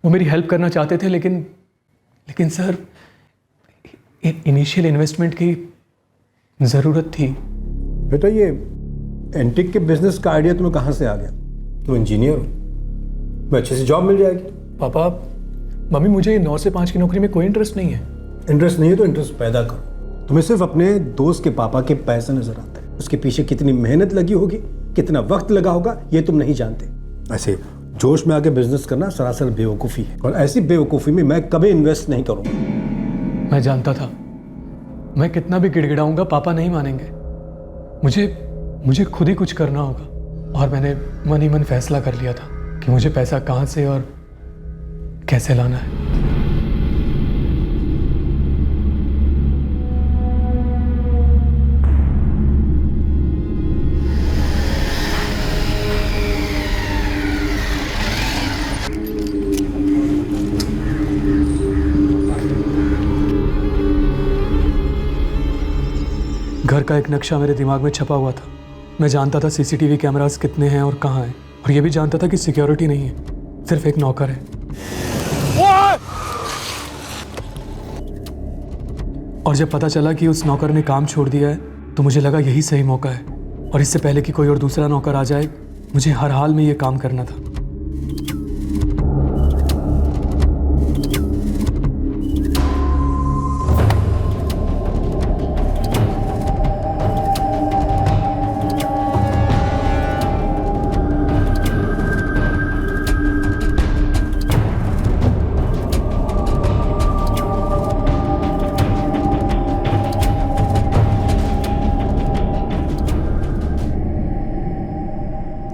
वो मेरी हेल्प करना चाहते थे, लेकिन सर इनिशियल इन्वेस्टमेंट की ज़रूरत थी। बेटा ये एंटिक के बिजनेस का आइडिया तुम्हें कहाँ से आ गया? तुम इंजीनियर हो, मैं अच्छी सी जॉब मिल जाएगी। पापा मम्मी, मुझे 9 से 5 की नौकरी में कोई इंटरेस्ट नहीं है। इंटरेस्ट नहीं है तो इंटरेस्ट पैदा करो। तुम्हें सिर्फ अपने दोस्त के पापा के पैसे नजर आते हैं, उसके पीछे कितनी मेहनत लगी होगी, कितना वक्त लगा होगा, ये तुम नहीं जानते। ऐसे जोश में आके बिजनेस करना सरासर बेवकूफ़ी है, और ऐसी बेवकूफ़ी में मैं कभी इन्वेस्ट नहीं करूँगा। मैं जानता था मैं कितना भी गिड़गिड़ाऊंगा पापा नहीं मानेंगे। मुझे खुद ही कुछ करना होगा, और मैंने मन ही मन फैसला कर लिया था कि मुझे पैसा कहाँ से और कैसे लाना है। घर का एक नक्शा मेरे दिमाग में छपा हुआ था। मैं जानता था सीसीटीवी कैमरास कितने हैं और कहाँ हैं, और ये भी जानता था कि सिक्योरिटी नहीं है, सिर्फ एक नौकर है। और जब पता चला कि उस नौकर ने काम छोड़ दिया है तो मुझे लगा यही सही मौका है, और इससे पहले कि कोई और दूसरा नौकर आ जाए मुझे हर हाल में ये काम करना था।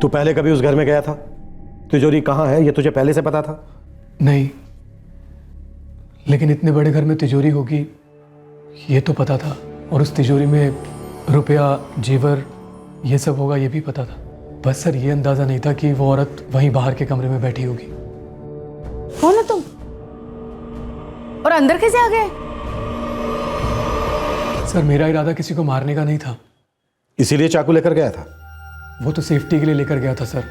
तू पहले कभी उस घर में गया था? तिजोरी कहाँ है ये तुझे पहले से पता था? नहीं, लेकिन इतने बड़े घर में तिजोरी होगी ये तो पता था, और उस तिजोरी में रुपया, जेवर ये सब होगा ये भी पता था। बस सर ये अंदाज़ा नहीं था कि वो औरत वहीं बाहर के कमरे में बैठी होगी। कौन हो तुम? और अंदर कैसे आ गए? सर मेरा इरादा किसी को मारने का नहीं था। इसीलिए चाकू लेकर गया था? वो तो सेफ्टी के लिए लेकर गया था सर,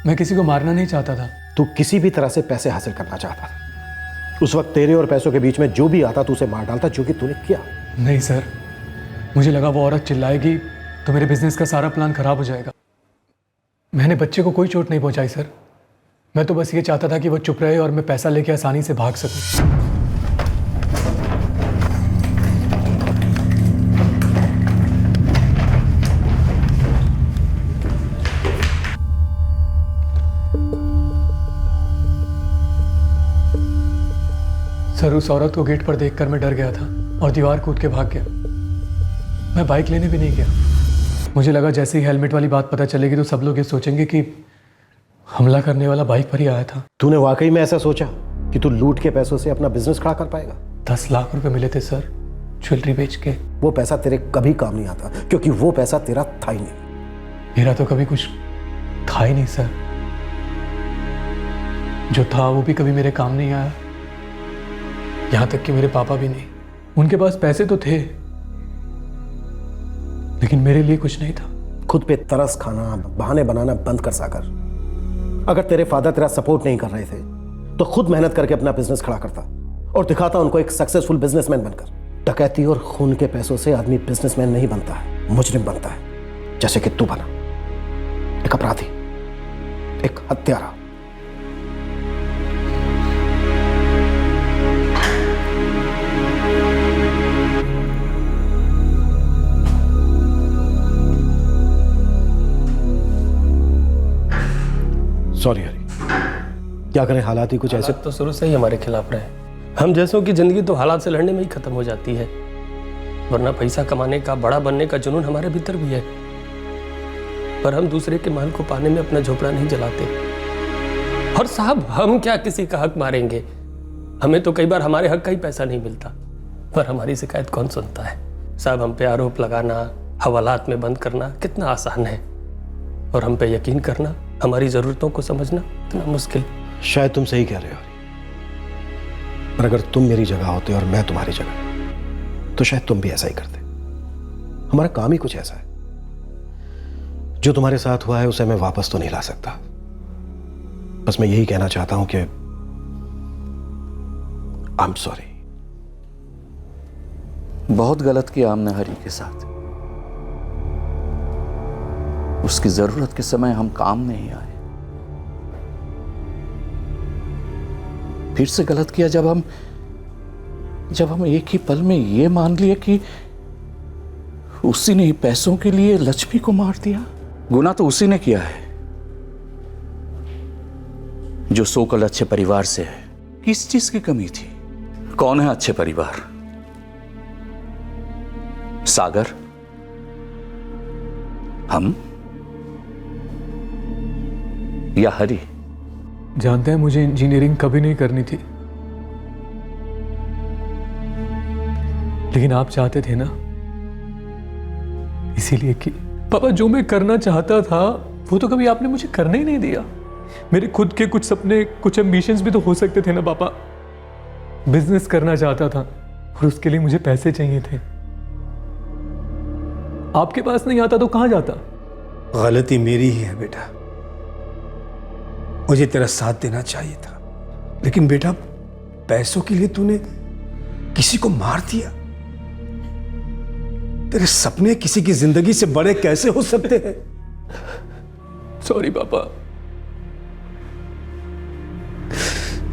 मैं किसी को मारना नहीं चाहता था। तू किसी भी तरह से पैसे हासिल करना चाहता था। उस वक्त तेरे और पैसों के बीच में जो भी आता तू उसे मार डालता, जो कि तूने किया। नहीं सर, मुझे लगा वो औरत चिल्लाएगी तो मेरे बिजनेस का सारा प्लान खराब हो जाएगा। मैंने बच्चे को कोई चोट नहीं पहुंचाई सर, मैं तो बस ये चाहता था कि वो चुप रहे और मैं पैसा लेके आसानी से भाग सकूं। सर उस औरत को गेट पर देखकर मैं डर गया था और दीवार कूद के भाग गया। मैं बाइक लेने भी नहीं गया। मुझे लगा जैसे ही हेलमेट वाली बात पता चलेगी तो सब लोग ये सोचेंगे कि हमला करने वाला बाइक पर ही आया था। तूने वाकई में ऐसा सोचा कि तू लूट के पैसों से अपना बिजनेस खड़ा कर पाएगा? 10 लाख रुपए मिले थे सर ज्वेलरी बेच के। वो पैसा तेरे कभी काम नहीं आता, क्योंकि वो पैसा तेरा था ही नहीं। मेरा तो कभी कुछ था ही नहीं सर, जो था वो भी कभी मेरे काम नहीं आया, यहां तक कि मेरे पापा भी नहीं। उनके पास पैसे तो थे लेकिन मेरे लिए कुछ नहीं था। खुद पे तरस खाना, बहाने बनाना बंद कर सागर। अगर तेरे फादर तेरा सपोर्ट नहीं कर रहे थे तो खुद मेहनत करके अपना बिजनेस खड़ा करता और दिखाता उनको एक सक्सेसफुल बिजनेसमैन बनकर। डकैती और खून के पैसों से आदमी बिजनेसमैन नहीं बनता है, मुजरिम बनता है, जैसे कि तू बना। एक अपराधी, एक हत्यारा। सॉरी हरी, क्या करें, हालात ही कुछ ऐसे। तो शुरू से ही हमारे खिलाफ रहे। हम जैसों की जिंदगी तो हालात से लड़ने में ही खत्म हो जाती है, वरना पैसा कमाने का, बड़ा बनने का जुनून हमारे भीतर भी है, पर हम दूसरे के माल को पाने में अपना झोपड़ा नहीं जलाते। और साहब हम क्या किसी का हक मारेंगे? हमें तो कई बार हमारे हक का ही पैसा नहीं मिलता, पर हमारी शिकायत कौन सुनता है। साहब, हम पे आरोप लगाना, हवालात में बंद करना कितना आसान है, और हम पे यकीन करना, हमारी ज़रूरतों को समझना इतना मुश्किल। शायद तुम सही कह रहे हो, पर अगर तुम मेरी जगह होते और मैं तुम्हारी जगह, तो शायद तुम भी ऐसा ही करते। हमारा काम ही कुछ ऐसा है। जो तुम्हारे साथ हुआ है उसे मैं वापस तो नहीं ला सकता। बस मैं यही कहना चाहता हूं कि आई एम सॉरी। बहुत गलत किया हमने हरी के साथ। उसकी जरूरत के समय हम काम नहीं आए। फिर से गलत किया जब हम एक ही पल में ये मान लिए कि उसी ने ही पैसों के लिए लक्ष्मी को मार दिया। गुनाह तो उसी ने किया है जो सोकल अच्छे परिवार से है। किस चीज की कमी थी? कौन है अच्छे परिवार? सागर, हम या हरी? जानते हैं मुझे इंजीनियरिंग कभी नहीं करनी थी, लेकिन आप चाहते थे ना, इसीलिए कि पापा जो मैं करना चाहता था वो तो कभी आपने मुझे करने ही नहीं दिया। मेरे खुद के कुछ सपने, कुछ एम्बिशंस भी तो हो सकते थे ना पापा। बिजनेस करना चाहता था और उसके लिए मुझे पैसे चाहिए थे। आपके पास नहीं आता तो कहां जाता? गलती मेरी ही है बेटा, मुझे तेरा साथ देना चाहिए था, लेकिन बेटा पैसों के लिए तूने किसी को मार दिया। तेरे सपने किसी की जिंदगी से बड़े कैसे हो सकते हैं? सॉरी पापा,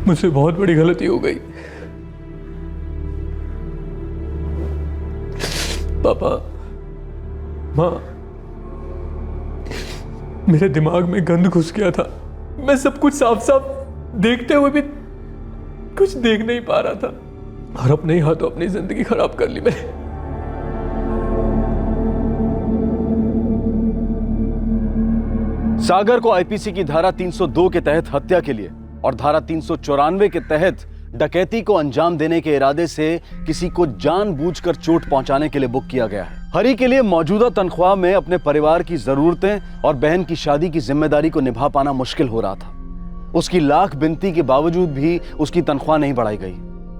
मुझसे बहुत बड़ी गलती हो गई। पापा, माँ, मेरे दिमाग में गंद घुस गया था। मैं सब कुछ साफ साफ देखते हुए भी कुछ देख नहीं पा रहा था, और अपने ही हाथों अपनी जिंदगी खराब कर ली मैंने। सागर को आईपीसी की धारा 302 के तहत हत्या के लिए और धारा 394 के तहत डकैती को अंजाम देने के इरादे से किसी को जानबूझकर चोट पहुंचाने के लिए बुक किया गया है। हरी के लिए मौजूदा तनख्वाह में अपने परिवार की जरूरतें और बहन की शादी की जिम्मेदारी को निभा पाना मुश्किल हो रहा था। उसकी लाख विनती के बावजूद भी उसकी तनख्वाह नहीं बढ़ाई गई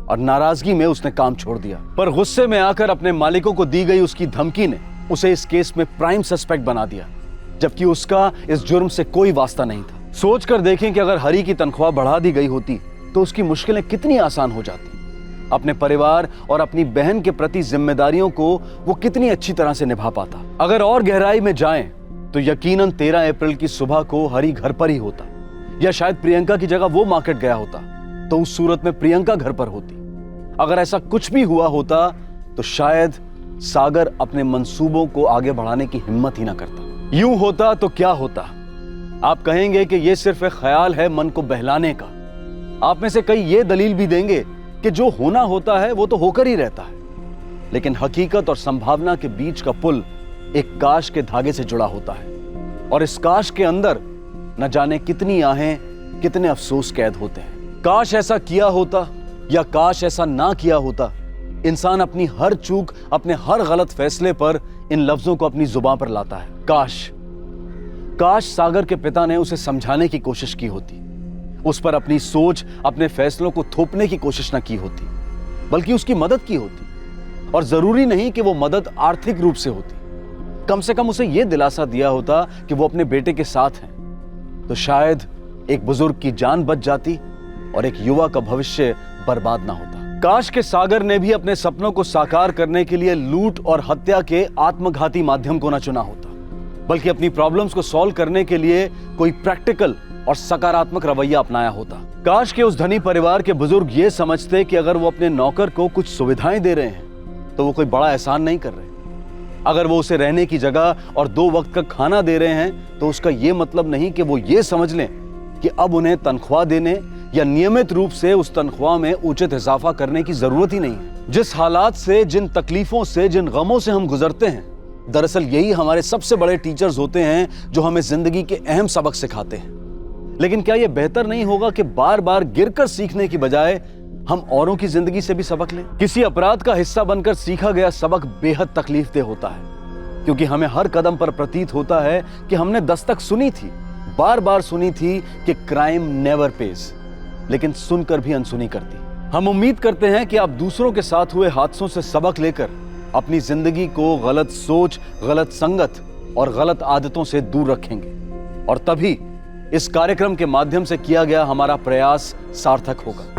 और नाराजगी में उसने काम छोड़ दिया। पर गुस्से में आकर अपने मालिकों को दी गई उसकी धमकी ने उसे इस केस में प्राइम सस्पेक्ट बना दिया, जबकि उसका इस जुर्म से कोई वास्ता नहीं था। सोच कर देखें कि अगर हरी की तनख्वाह बढ़ा दी गई होती तो उसकी मुश्किलें कितनी आसान हो जाती। अपने परिवार और अपनी बहन के प्रति जिम्मेदारियों को वो कितनी अच्छी तरह से निभा पाता। अगर और गहराई में जाएं तो यकीनन 13 अप्रैल की सुबह को हरी घर पर ही होता, या शायद प्रियंका की जगह वो मार्केट गया होता, तो उस सूरत में प्रियंका घर पर होती। अगर ऐसा कुछ भी हुआ होता तो शायद सागर अपने मंसूबों को आगे बढ़ाने की हिम्मत ही ना करता। यूं होता तो क्या होता? आप कहेंगे कि यह सिर्फ एक ख्याल है मन को बहलाने का। आप में से कई ये दलील भी देंगे कि जो होना होता है वो तो होकर ही रहता है, लेकिन हकीकत और संभावना के बीच का पुल एक काश के धागे से जुड़ा होता है, और इस काश के अंदर न जाने कितनी आहें, कितने अफसोस कैद होते हैं। काश ऐसा किया होता या काश ऐसा ना किया होता, इंसान अपनी हर चूक, अपने हर गलत फैसले पर इन लफ्जों को अपनी जुबान पर लाता है। काश सागर के पिता ने उसे समझाने की कोशिश की होती, उस पर अपनी सोच, अपने फैसलों को थोपने की कोशिश न की होती, बल्कि उसकी मदद की होती। और जरूरी नहीं कि वो मदद आर्थिक रूप से होती, कम से कम उसे यह दिलासा दिया होता कि वो अपने बेटे के साथ हैं, तो शायद एक बुजुर्ग की जान बच जाती और एक युवा का भविष्य बर्बाद ना होता। काश के सागर ने भी अपने सपनों को साकार करने के लिए लूट और हत्या के आत्मघाती माध्यम को न चुना होता, बल्कि अपनी प्रॉब्लम्स को सॉल्व करने के लिए कोई प्रैक्टिकल और सकारात्मक रवैया अपनाया होता। काश के उस धनी परिवार के बुजुर्ग ये समझते कि अगर वो अपने नौकर को कुछ सुविधाएं दे रहे हैं तो वो कोई बड़ा एहसान नहीं कर रहे। अगर वो उसे रहने की जगह और 2 वक्त का खाना दे रहे हैं तो उसका ये मतलब नहीं कि वो ये समझ लें कि अब उन्हें तनख्वाह देने या नियमित रूप से उस तनख्वाह में उचित इजाफा करने की जरूरत ही नहीं है। जिस हालात से, जिन तकलीफों से, जिन गमों से हम गुजरते हैं, दरअसल यही हमारे सबसे बड़े टीचर्स होते हैं जो हमें जिंदगी के अहम सबक सिखाते हैं। लेकिन क्या यह बेहतर नहीं होगा कि बार बार गिरकर सीखने की बजाय हम औरों की जिंदगी से भी सबक लें। किसी अपराध का हिस्सा बनकर सीखा गया सबक बेहद तकलीफदेह होता है, क्योंकि हमें हर कदम पर प्रतीत होता है कि हमने दस्तक सुनी थी, बार बार सुनी थी कि क्राइम नेवर पेज, लेकिन सुनकर भी अनसुनी करती। हम उम्मीद करते हैं कि आप दूसरों के साथ हुए हादसों से सबक लेकर अपनी जिंदगी को गलत सोच, गलत संगत और गलत आदतों से दूर रखेंगे, और तभी इस कार्यक्रम के माध्यम से किया गया हमारा प्रयास सार्थक होगा।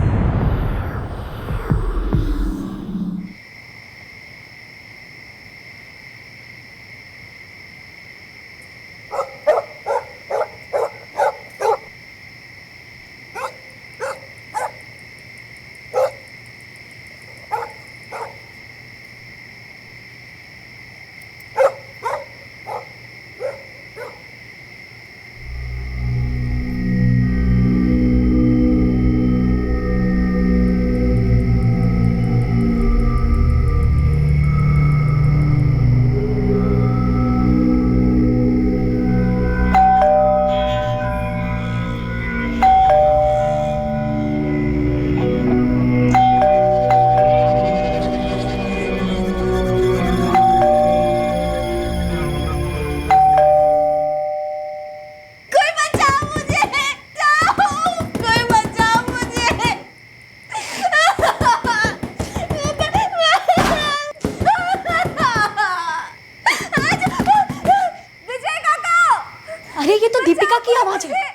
अरे ये तो दीपिका की आवाज है।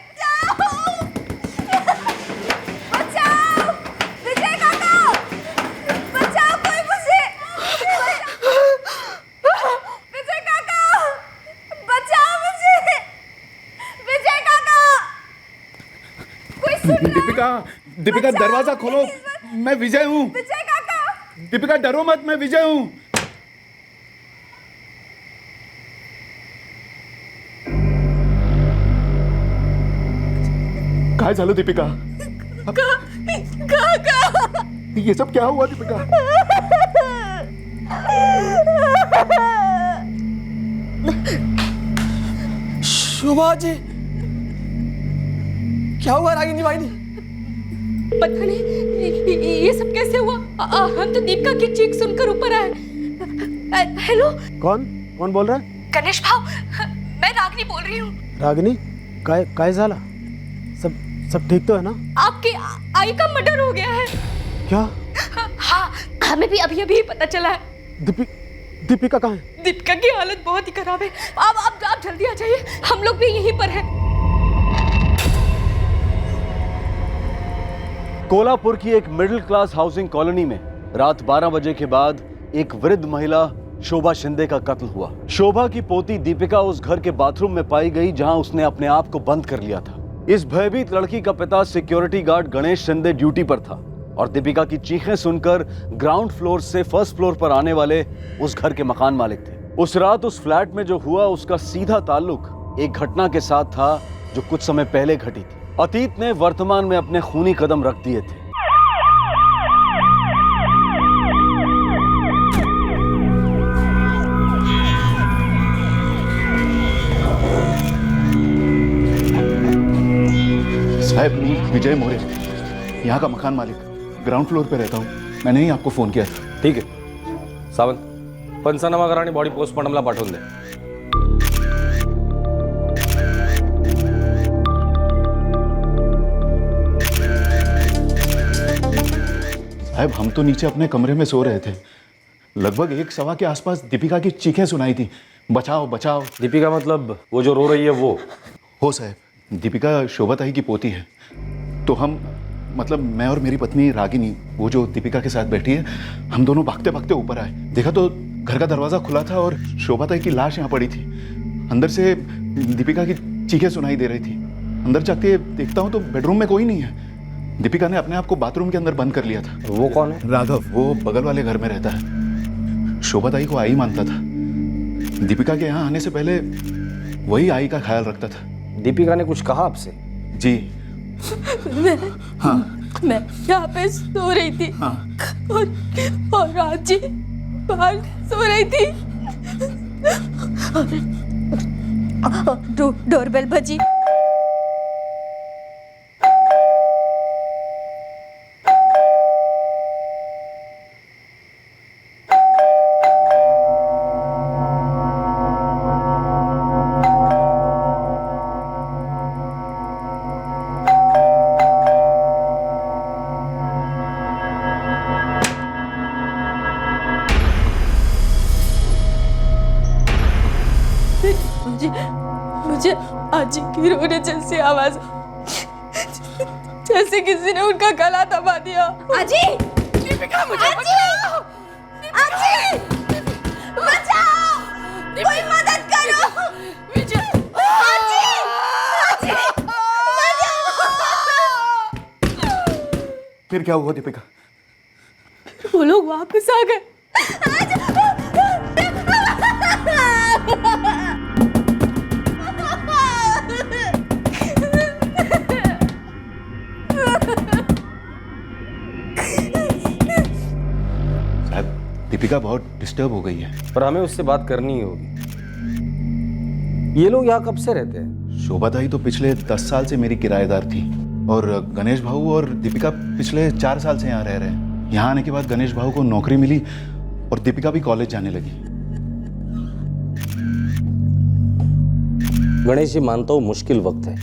दीपिका, दीपिका दरवाजा खोलो, मैं विजय हूँ। दीपिका डरो मत, मैं विजय हूँ। काय झालं दीपिका? ये सब क्या हुआ दीपिका? शोभा जी, क्या हुआ रागिनी वाहिनी? पता नहीं ये सब कैसे हुआ। हम तो दीपिका की चीख सुनकर ऊपर आए। हेलो, कौन कौन बोल रहा है? गणेश भाव, मैं रागिनी बोल रही हूँ। रागिनी, काय झाला? सब ठीक तो है ना? आपकी आई का मर्डर हो गया है। क्या? हाँ, हमें भी अभी पता चला है। दीपिका कहाँ है? दीपिका की हालत बहुत ही खराब है। आप जल्दी आ जाइए, हम लोग भी यहीं पर हैं। कोल्हापुर की एक मिडिल क्लास हाउसिंग कॉलोनी में रात 12 बजे के बाद एक वृद्ध महिला शोभा शिंदे का कत्ल हुआ। शोभा की पोती दीपिका उस घर के बाथरूम में पाई गई जहां उसने अपने आप को बंद कर लिया था। इस भयभीत लड़की का पिता security guard Ganesh Shinde duty पर था और दीपिका की चीखें सुनकर ग्राउंड फ्लोर से फर्स्ट फ्लोर पर आने वाले उस घर के मकान मालिक थे। उस रात उस फ्लैट में जो हुआ उसका सीधा ताल्लुक एक घटना के साथ था जो कुछ समय पहले घटी थी। अतीत ने वर्तमान में अपने खूनी कदम रख दिए थे। साहब, विजय मोरे, यहाँ का मकान मालिक, ग्राउंड फ्लोर पे रहता हूँ। मैंने ही आपको फोन किया था। ठीक है सावंत, पंचनामा करा आणि बॉडी पोस्टमॉर्टमला पाठवून दे। साहब, हम तो नीचे अपने कमरे में सो रहे थे। लगभग 1:15 के आसपास दीपिका की चीखें सुनाई थी, बचाओ बचाओ। दीपिका मतलब वो जो रो रही है वो? हो साहब, दीपिका शोभा ताई की पोती है। तो हम मतलब मैं और मेरी पत्नी रागिनी, वो जो दीपिका के साथ बैठी है, हम दोनों भागते भागते ऊपर आए। देखा तो घर का दरवाजा खुला था और शोभा ताई की लाश यहाँ पड़ी थी। अंदर से दीपिका की चीखें सुनाई दे रही थी। अंदर जाके देखता हूँ तो बेडरूम में कोई नहीं है। दीपिका ने अपने आप को बाथरूम के अंदर बंद कर लिया था। वो कौन है? राघव, वो बगल वाले घर में रहता है। शोभा ताई को आई मानता था। दीपिका के यहाँ आने से पहले वही आई का ख्याल रखता था। दीपिका ने कुछ कहा आपसे? जी मैं यहाँ पे सो रही थी। और राज जी बाहर सो रही थी। डोरबेल बजी। आजी की रोने जैसी आवाज, जैसे किसी ने उनका गला दबा दिया। आजी, दीपिका मुझे बचाओ! आजी, बचाओ! कोई मदद करो! आजी, आजी, फिर क्या हुआ दीपिका? वो लोग वापस आ गए। साहब, दीपिका बहुत डिस्टर्ब हो गई है। पर हमें उससे बात करनी ही होगी। ये लोग यहाँ कब से रहते हैं? शोभा ताई तो पिछले 10 साल से मेरी किराएदार थी और गणेश भाऊ और दीपिका पिछले 4 साल से यहाँ रह रहे हैं। यहाँ आने के बाद गणेश भाऊ को नौकरी मिली और दीपिका भी कॉलेज जाने लगी। गणेश जी, मानता हूं मुश्किल वक्त है,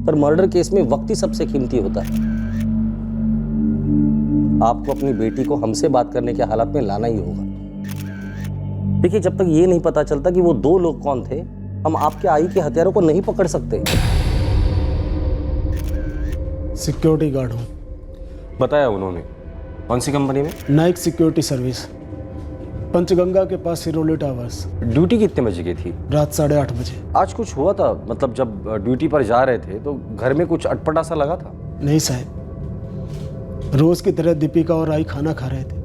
पर मर्डर केस में वक्त ही सबसे कीमती होता है। आपको अपनी बेटी को हमसे बात करने के हालात में लाना ही होगा। देखिए, जब तक ये नहीं पता चलता कि वो 2 लोग कौन थे, हम आपके आई के हथियारों को नहीं पकड़ सकते। सिक्योरिटी गार्ड हूँ। बताया उन्होंने। कौन सी कंपनी में? नाइक सिक्योरिटी सर्विस, पंचगंगा के पास सिरोली टावर्स। ड्यूटी कितने बजे की थी? रात 8:30 बजे। आज कुछ हुआ था? मतलब जब ड्यूटी पर जा रहे थे तो घर में कुछ अटपटा सा लगा था? नहीं साहब, रोज की तरह दीपिका और आई खाना खा रहे थे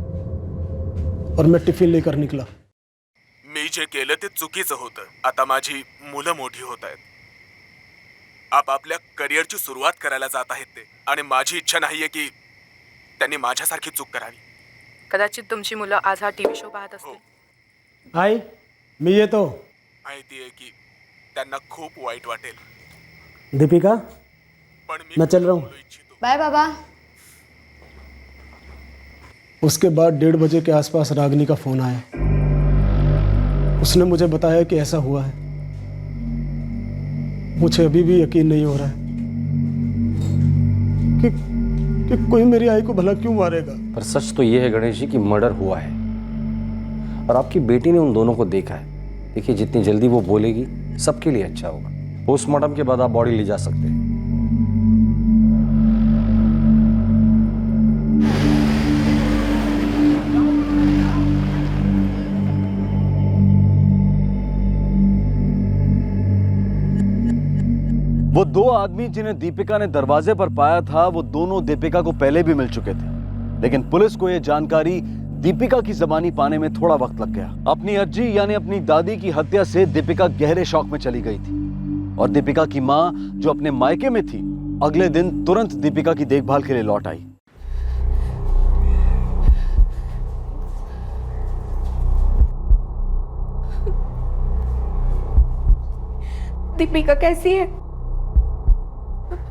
और मैं टिफिन लेकर निकला। मी जे केलं ते चुकीचं होतं. आता माझी मुलं मोठी होत आहेत. आप आपल्या करिअरची सुरुवात करायला जात आहेत ते, आणि माझी इच्छा नाहीये की त्यांनी माझ्यासारखी चूक करावी. कदाचित तुमची मुलं आज हा टीव्ही शो पाहत असतील. आई, मी येतो. माहिती आहे की त्यांना खूप वाईट वाटेल. दीपिका, मैं चल रहा हूँ। बाय बाबा। उसके बाद 1:30 बजे के आसपास रागिनी का फोन आया। उसने मुझे बताया कि ऐसा हुआ है। मुझे अभी भी यकीन नहीं हो रहा है कि कोई मेरी आई को भला क्यों मारेगा। पर सच तो ये है गणेश जी कि मर्डर हुआ है और आपकी बेटी ने उन दोनों को देखा है। देखिए, जितनी जल्दी वो बोलेगी सबके लिए अच्छा होगा। पोस्टमार्टम के बाद आप बॉडी ले जा सकते हैं। वो 2 आदमी जिन्हें दीपिका ने दरवाजे पर पाया था, वो दोनों दीपिका को पहले भी मिल चुके थे, लेकिन पुलिस को यह जानकारी दीपिका की जबानी पाने में थोड़ा वक्त लग गया। अपनी अज्जी यानी अपनी दादी की हत्या से दीपिका गहरे शौक में चली गई थी और दीपिका की मां, जो अपने मायके में थी, अगले दिन तुरंत दीपिका की देखभाल के लिए लौट आई। दीपिका कैसी है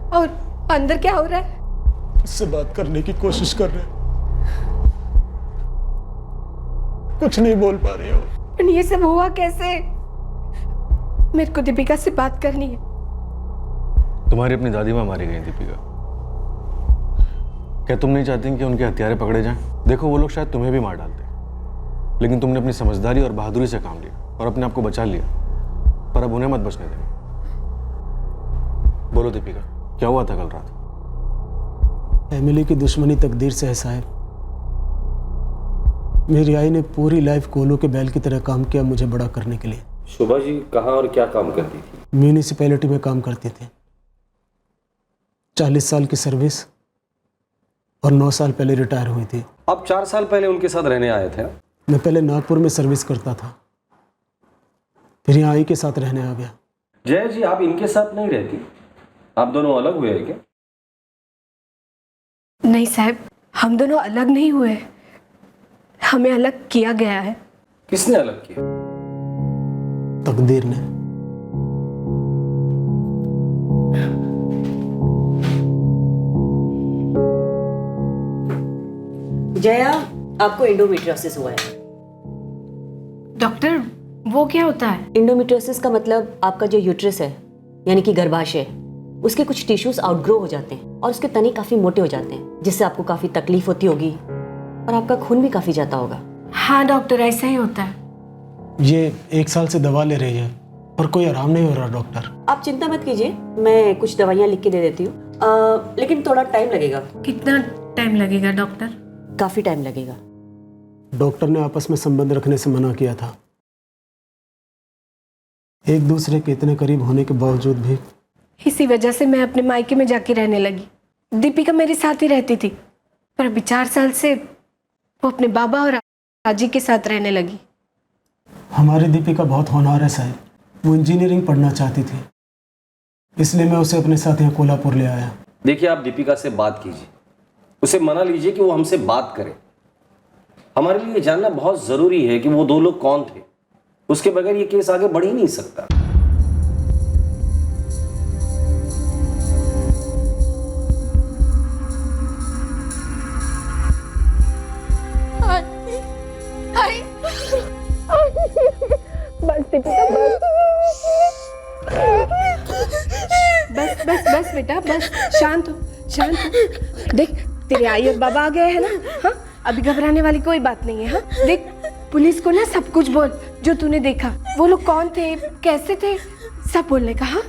और अंदर क्या हो रहा है? उससे बात करने की कोशिश कर रहे, कुछ नहीं बोल पा रही हो। ये सब हुआ कैसे? मेरे को दीपिका से बात करनी है। तुम्हारी अपनी दादी माँ मारी गई दीपिका। क्या तुम नहीं चाहती कि उनके हत्यारे पकड़े जाएं? देखो, वो लोग शायद तुम्हें भी मार डालते, लेकिन तुमने अपनी समझदारी और बहादुरी से काम लिया और अपने आप को बचा लिया। पर अब उन्हें मत बचने देना। बोलो दीपिका, क्या हुआ था कल रात? एमिली की दुश्मनी तकदीर से है साहब। मेरी आई ने पूरी लाइफ कोलो के बैल की तरह काम किया मुझे बड़ा करने के लिए। शोभा जी कहाँ और क्या काम करती थी? म्यूनिसिपैलिटी में काम करते थे। 40 साल की सर्विस और 9 साल पहले रिटायर हुई थी। आप 4 साल पहले उनके साथ रहने आए थे? मैं पहले नागपुर में सर्विस करता था, फिर यहाँ आई के साथ रहने आ गया। जय जी, आप इनके साथ नहीं रहती? आप दोनों अलग हुए हैं क्या? नहीं साहब, हम दोनों अलग नहीं हुए, हमें अलग किया गया है। किसने अलग किया? तकदीर ने। जया, आपको एंडोमेट्रियोसिस हुआ है। डॉक्टर, वो क्या होता है? एंडोमेट्रियोसिस का मतलब आपका जो यूट्रस है यानी कि गर्भाशय, उसके कुछ टिश्यूज आउटग्रो हो जाते हैं और उसके तने काफी मोटे हो जाते हैं, जिससे आपको काफी तकलीफ होती होगी और आपका खून भी काफी जाता होगा। हाँ डॉक्टर, ऐसा ही होता है। ये 1 साल से दवा ले रही है, पर कोई आराम नहीं हो रहा डॉक्टर। आप चिंता मत कीजिए, मैं कुछ दवाइयाँ लिख के दे देती हूँ, लेकिन थोड़ा टाइम लगेगा। कितना टाइम लगेगा डॉक्टर? काफ़ी टाइम लगेगा। डॉक्टर ने आपस में संबंध रखने से मना किया था। एक दूसरे के इतने करीब होने के बावजूद भी। इसी वजह से मैं अपने मायके में जाके रहने लगी। दीपिका मेरे साथ ही रहती थी, पर अभी 4 साल से वो अपने बाबा और आजी के साथ रहने लगी। हमारी दीपिका बहुत होनहार है साहब, वो इंजीनियरिंग पढ़ना चाहती थी, इसलिए मैं उसे अपने साथ यहाँ कोल्हापुर ले आया। देखिए, आप दीपिका से बात कीजिए, उसे मना लीजिए कि वो हमसे बात करे। हमारे लिए जानना बहुत जरूरी है कि वो 2 लोग कौन थे। उसके बगैर ये केस आगे बढ़ ही नहीं सकता। बस दीपिका, बस बस बस बेटा, बस शांत हो, शांत हो। देख, तेरे आई और बाबा आ गए हैं ना। हाँ, अभी घबराने वाली कोई बात नहीं है। हाँ, देख, पुलिस को ना सब कुछ बोल जो तूने देखा, वो लोग कौन थे, कैसे थे, सब बोलने का। हाँ,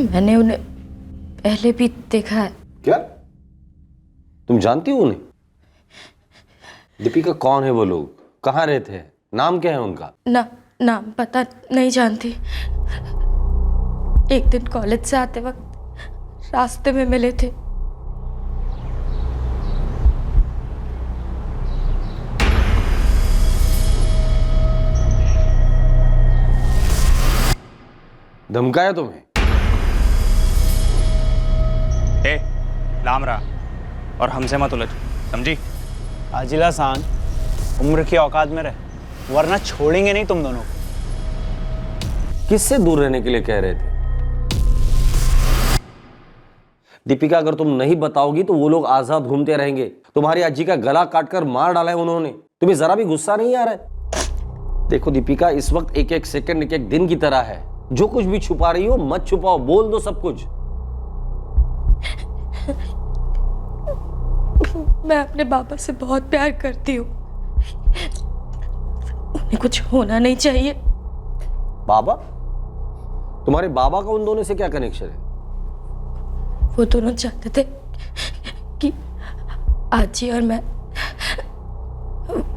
मैंने उन्हें पहले भी देखा है। क्या तुम जानती हो उन्हें? दीपिका कौन है वो लोग, कहाँ रहते हैं, नाम क्या है उनका? नाम पता नहीं जानती। एक दिन कॉलेज से आते वक्त रास्ते में मिले थे। धमकाया तुम्हें? लाम रहा और हमसे मत उलझ, समझी? आजिला सान, उम्र की औकात में रहे, वरना छोड़ेंगे नहीं तुम दोनों को। किससे दूर रहने के लिए कह रहे थे? दीपिका, अगर तुम नहीं बताओगी तो वो लोग आजाद घूमते रहेंगे। तुम्हारी आजी का गला काटकर मार डाला है उन्होंने। तुम्हें जरा भी गुस्सा नहीं आ रहा है? देखो दीपिका, इस वक्त एक एक सेकंड एक एक दिन की तरह है। जो कुछ भी छुपा रही हो मत छुपाओ, बोल दो सब कुछ। मैं अपने बाबा से बहुत प्यार करती हूँ, उन्हें कुछ होना नहीं चाहिए। बाबा? तुम्हारे बाबा का उन दोनों से क्या कनेक्शन है? वो दोनों चाहते थे कि आजी और मैं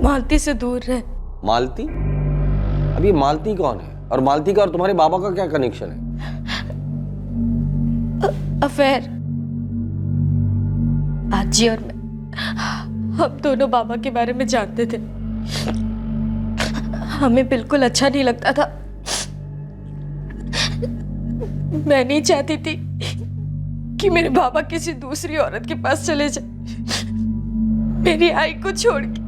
मालती से दूर रहे। मालती? अब ये मालती कौन है? और मालती का और तुम्हारे बाबा का क्या कनेक्शन है? अफेयर। आजी और मैं, हम दोनों बाबा के बारे में जानते थे। हमें बिल्कुल अच्छा नहीं लगता था। मैं नहीं चाहती थी कि मेरे बाबा किसी दूसरी औरत के पास चले जाए, मेरी आई को छोड़ के।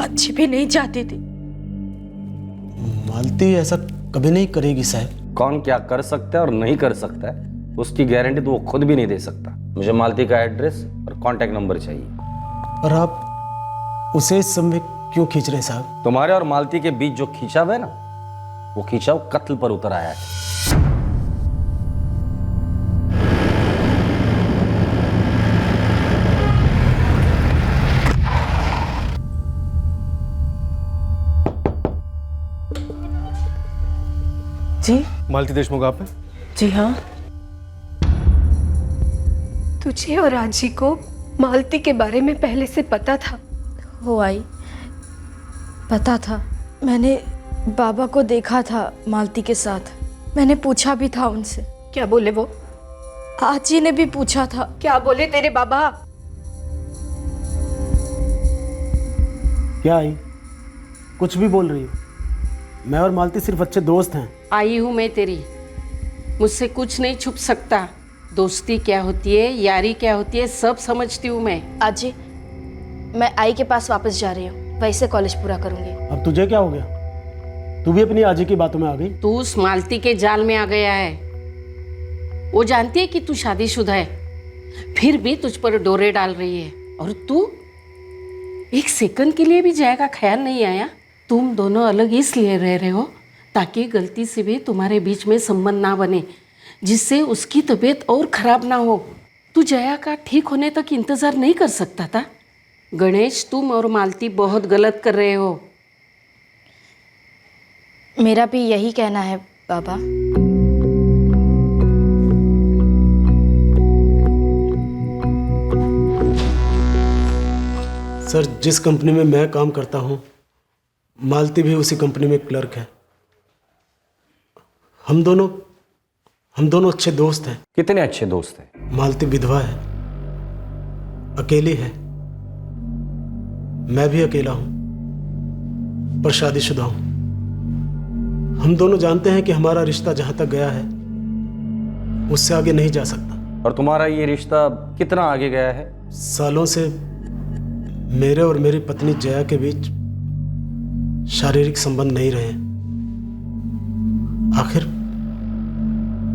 अच्छी भी नहीं चाहती थी। मालती ऐसा कभी नहीं करेगी साहब। कौन क्या कर सकता है और नहीं कर सकता है उसकी गारंटी तो वो खुद भी नहीं दे सकता। मुझे मालती का एड्रेस और कांटेक्ट नंबर चाहिए। और आप उसे इस समय क्यों खींच रहे हैं साहब? तुम्हारे और मालती के बीच जो खींचाव है ना, वो खींचाव कत्ल पर उतर आया है। जी? मालती देशमुख आप हैं? जी हाँ। तुझे और आजी को मालती के बारे में पहले से पता था? हो आई, पता था। मैंने बाबा को देखा था मालती के साथ। मैंने पूछा भी था उनसे। क्या बोले वो? आजी ने भी पूछा था। क्या बोले तेरे बाबा? क्या आई, कुछ भी बोल रही हो? मैं और मालती सिर्फ अच्छे दोस्त हैं। आई हूँ मैं तेरी, मुझसे कुछ नहीं छुप सकता। दोस्ती क्या होती है, यारी क्या होती है, सब समझती हूँ मैं। आजी, मैं आई के पास वापस जा रही हूँ, वैसे कॉलेज पूरा करूँगी। अब तुझे क्या हो गया? तू भी अपनी आजी की बातों में आ गई? तू उस मालती के जाल में आ गया है। वो जानती है कि तू शादीशुदा है, फिर भी तुझ पर डोरे डाल रही है। और तू एक सेकंड के लिए भी जाएगा ख्याल नहीं आया? तुम दोनों अलग इसलिए रह रहे हो ताकि गलती से भी तुम्हारे बीच में संबंध ना बने, जिससे उसकी तबीयत और खराब ना हो। तू जया का ठीक होने तक इंतजार नहीं कर सकता था? गणेश, तुम और मालती बहुत गलत कर रहे हो। मेरा भी यही कहना है बाबा। सर, जिस कंपनी में मैं काम करता हूँ, मालती भी उसी कंपनी में क्लर्क है। हम दोनों अच्छे दोस्त हैं। कितने अच्छे दोस्त हैं? मालती विधवा है, अकेली है। मैं भी अकेला हूँ, पर शादीशुदा हूँ। हम दोनों जानते हैं कि हमारा रिश्ता जहाँ तक गया है उससे आगे नहीं जा सकता। और तुम्हारा ये रिश्ता कितना आगे गया है? सालों से मेरे और मेरी पत्नी जया के बीच शारीरिक संबंध नहीं रहे।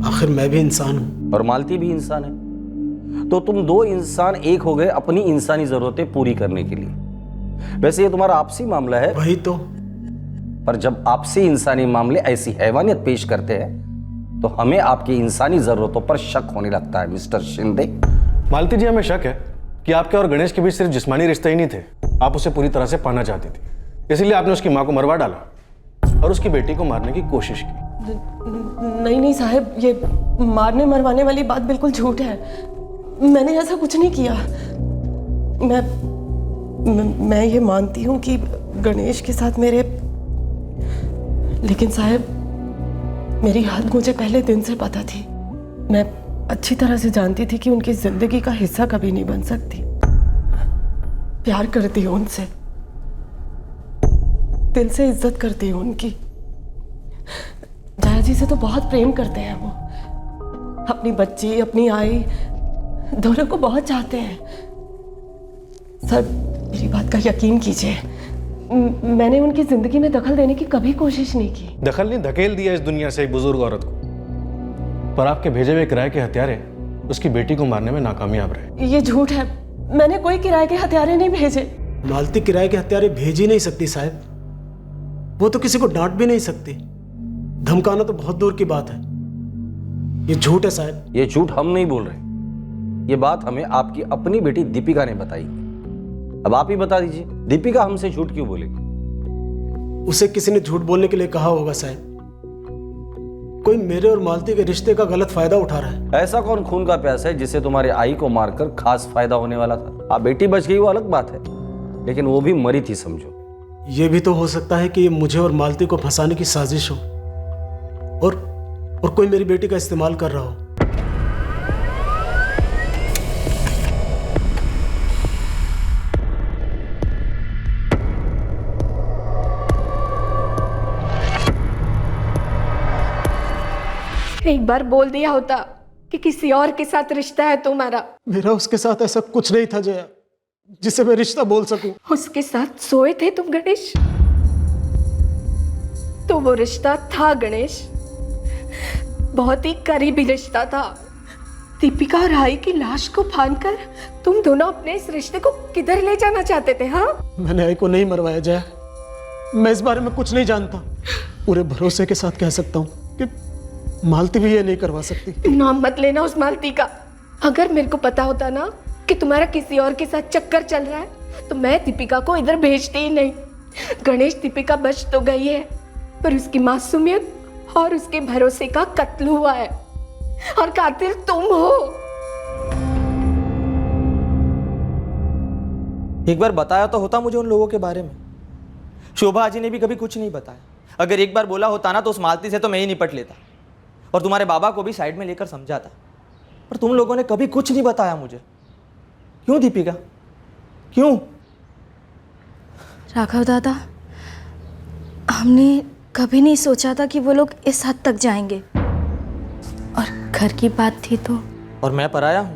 आखिर मैं भी इंसान हूं और मालती भी इंसान है। तो तुम दो इंसान एक हो गए अपनी इंसानी जरूरतें पूरी करने के लिए। वैसे ये तुम्हारा आपसी मामला है। वही तो। पर जब आपसी इंसानी मामले ऐसी हैवानियत पेश करते हैं तो हमें आपकी इंसानी जरूरतों पर शक होने लगता है मिस्टर शिंदे। मालती जी, हमें शक है कि आपके और गणेश के बीच सिर्फ जिस्मानी रिश्ते ही नहीं थे, आप उसे पूरी तरह से पाना चाहती थी। इसलिए आपने उसकी मां को मरवा डाला और उसकी बेटी को मारने की कोशिश की। नहीं साहब, ये मारने मरवाने वाली बात बिल्कुल झूठ है। मैंने ऐसा कुछ नहीं किया। मैं ये मानती हूँ कि गणेश के साथ मेरे, लेकिन साहब मेरी हालत मुझे पहले दिन से पता थी। मैं अच्छी तरह से जानती थी कि उनकी जिंदगी का हिस्सा कभी नहीं बन सकती। प्यार करती हूँ उनसे, दिल से इज्जत करती हूँ उनकी। जया जी से तो बहुत प्रेम करते हैं वो। अपनी बच्ची, अपनी आई, दोनों को बहुत चाहते हैं। सर, मेरी बात का यकीन कीजिए, मैंने उनकी जिंदगी में दखल देने की कभी कोशिश नहीं की। दखल नहीं, धकेल दिया इस दुनिया से एक बुजुर्ग औरत को। पर आपके भेजे हुए किराए के हत्यारे उसकी बेटी को मारने में नाकामयाब रहे। ये झूठ है, मैंने कोई किराए के हथियारे नहीं भेजे। मालती किराए के हत्यारे भेज ही नहीं सकती साहब। वो तो किसी को डांट भी नहीं सकती। धमकाना तो बहुत दूर की बात है। ये झूठ है साहब। ये झूठ हम नहीं बोल रहे, ये बात हमें आपकी अपनी बेटी दीपिका ने बताई। अब आप ही बता दीजिए, दीपिका हमसे झूठ क्यों बोलेगी? उसे किसी ने झूठ बोलने के लिए कहा होगा साहब। कोई मेरे और मालती के रिश्ते का गलत फायदा उठा रहा है। ऐसा कौन खून का प्यास है जिसे तुम्हारे आई को मारकर खास फायदा होने वाला था? आप बेटी बच गई वो अलग बात है, लेकिन वो भी मरी थी समझो। ये भी तो हो सकता है कि ये मुझे और मालती को फंसाने की साजिश हो और कोई मेरी बेटी का इस्तेमाल कर रहा हो। एक बार बोल दिया होता कि किसी और के साथ रिश्ता है तुम्हारा। मेरा उसके साथ ऐसा कुछ नहीं था जया जिससे मैं रिश्ता बोल सकूं। उसके साथ सोए थे तुम गणेश, तो वो रिश्ता था गणेश, बहुत ही करीबी रिश्ता था। दीपिका और आई की लाश को फांदकर तुम दोनों अपने इस रिश्ते को किधर ले जाना चाहते थे? हाँ, मैंने आई को नहीं मरवाया जया, मैं इस बारे में कुछ नहीं जानता। पूरे भरोसे के साथ कह सकता हूँ कि मालती भी ये नहीं करवा सकती। नाम मत लेना उस मालती का। अगर मेरे को पता होता ना कि तुम्हारा किसी और के साथ चक्कर चल रहा है तो मैं दीपिका को इधर भेजती ही नहीं। गणेश, दीपिका बच तो गई है, पर उसकी मासूमियत और उसके भरोसे का कत्ल हुआ है, और कातिल तुम हो। एक बार बताया तो होता मुझे उन लोगों के बारे में। शोभा जी ने भी कभी कुछ नहीं बताया। अगर एक बार बोला होता ना तो उस मालती से तो मैं ही निपट लेता और तुम्हारे बाबा को भी साइड में लेकर समझाता, पर तुम लोगों ने कभी कुछ नहीं बताया मुझे। क्यों दीपिका, क्यों? राघव दादा, हमने कभी नहीं सोचा था कि वो लोग इस हद तक जाएंगे, और घर की बात थी तो। और मैं पराया हूं।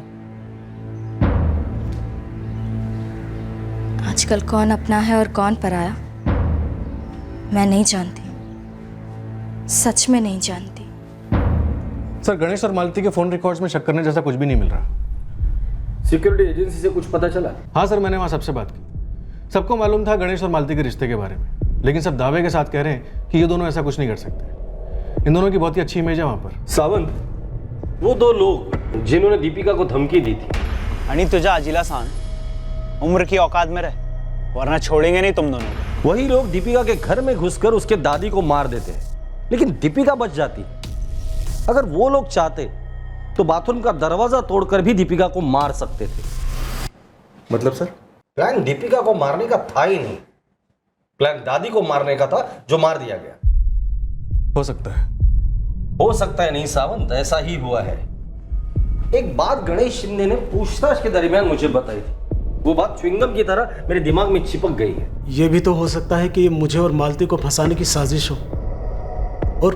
आजकल कौन अपना है और कौन पराया मैं नहीं जानती, सच में नहीं जानती। सर, गणेश और मालती के फोन रिकॉर्ड्स में शक करने जैसा कुछ भी नहीं मिल रहा। सिक्योरिटी एजेंसी से कुछ पता चला? हाँ सर, मैंने वहाँ सबसे बात की। सबको मालूम था गणेश और मालती के रिश्ते के बारे में, लेकिन सब दावे के साथ कह रहे हैं कि ये दोनों ऐसा कुछ नहीं कर सकते। इन दोनों की बहुत ही अच्छी इमेज है वहाँ पर। सावंत, वो दो लोग जिन्होंने दीपिका को धमकी दी थी आणि तुझ्या आजीला सांग उम्र की औकात में रह, वरना छोड़ेंगे नहीं तुम दोनों को। वही लोग दीपिका के घर में घुसकर उसके दादी को मार देते हैं, लेकिन दीपिका बच जाती। अगर वो लोग चाहते तो बाथरूम का दरवाजा तोड़कर भी दीपिका को मार सकते थे। मतलब सर? प्लान दीपिका को मारने का था ही नहीं, प्लान दादी को मारने का था, जो मार दिया गया। हो सकता है। हो सकता है नहीं सावंत, ऐसा ही हुआ है। एक बात गणेश शिंदे ने पूछताछ के दरमियान मुझे बताई थी, वो बात च्युइंगम की तरह मेरे दिमाग में चिपक गई है। ये भी तो हो सकता है कि ये मुझे और मालती को फंसाने की साजिश हो, और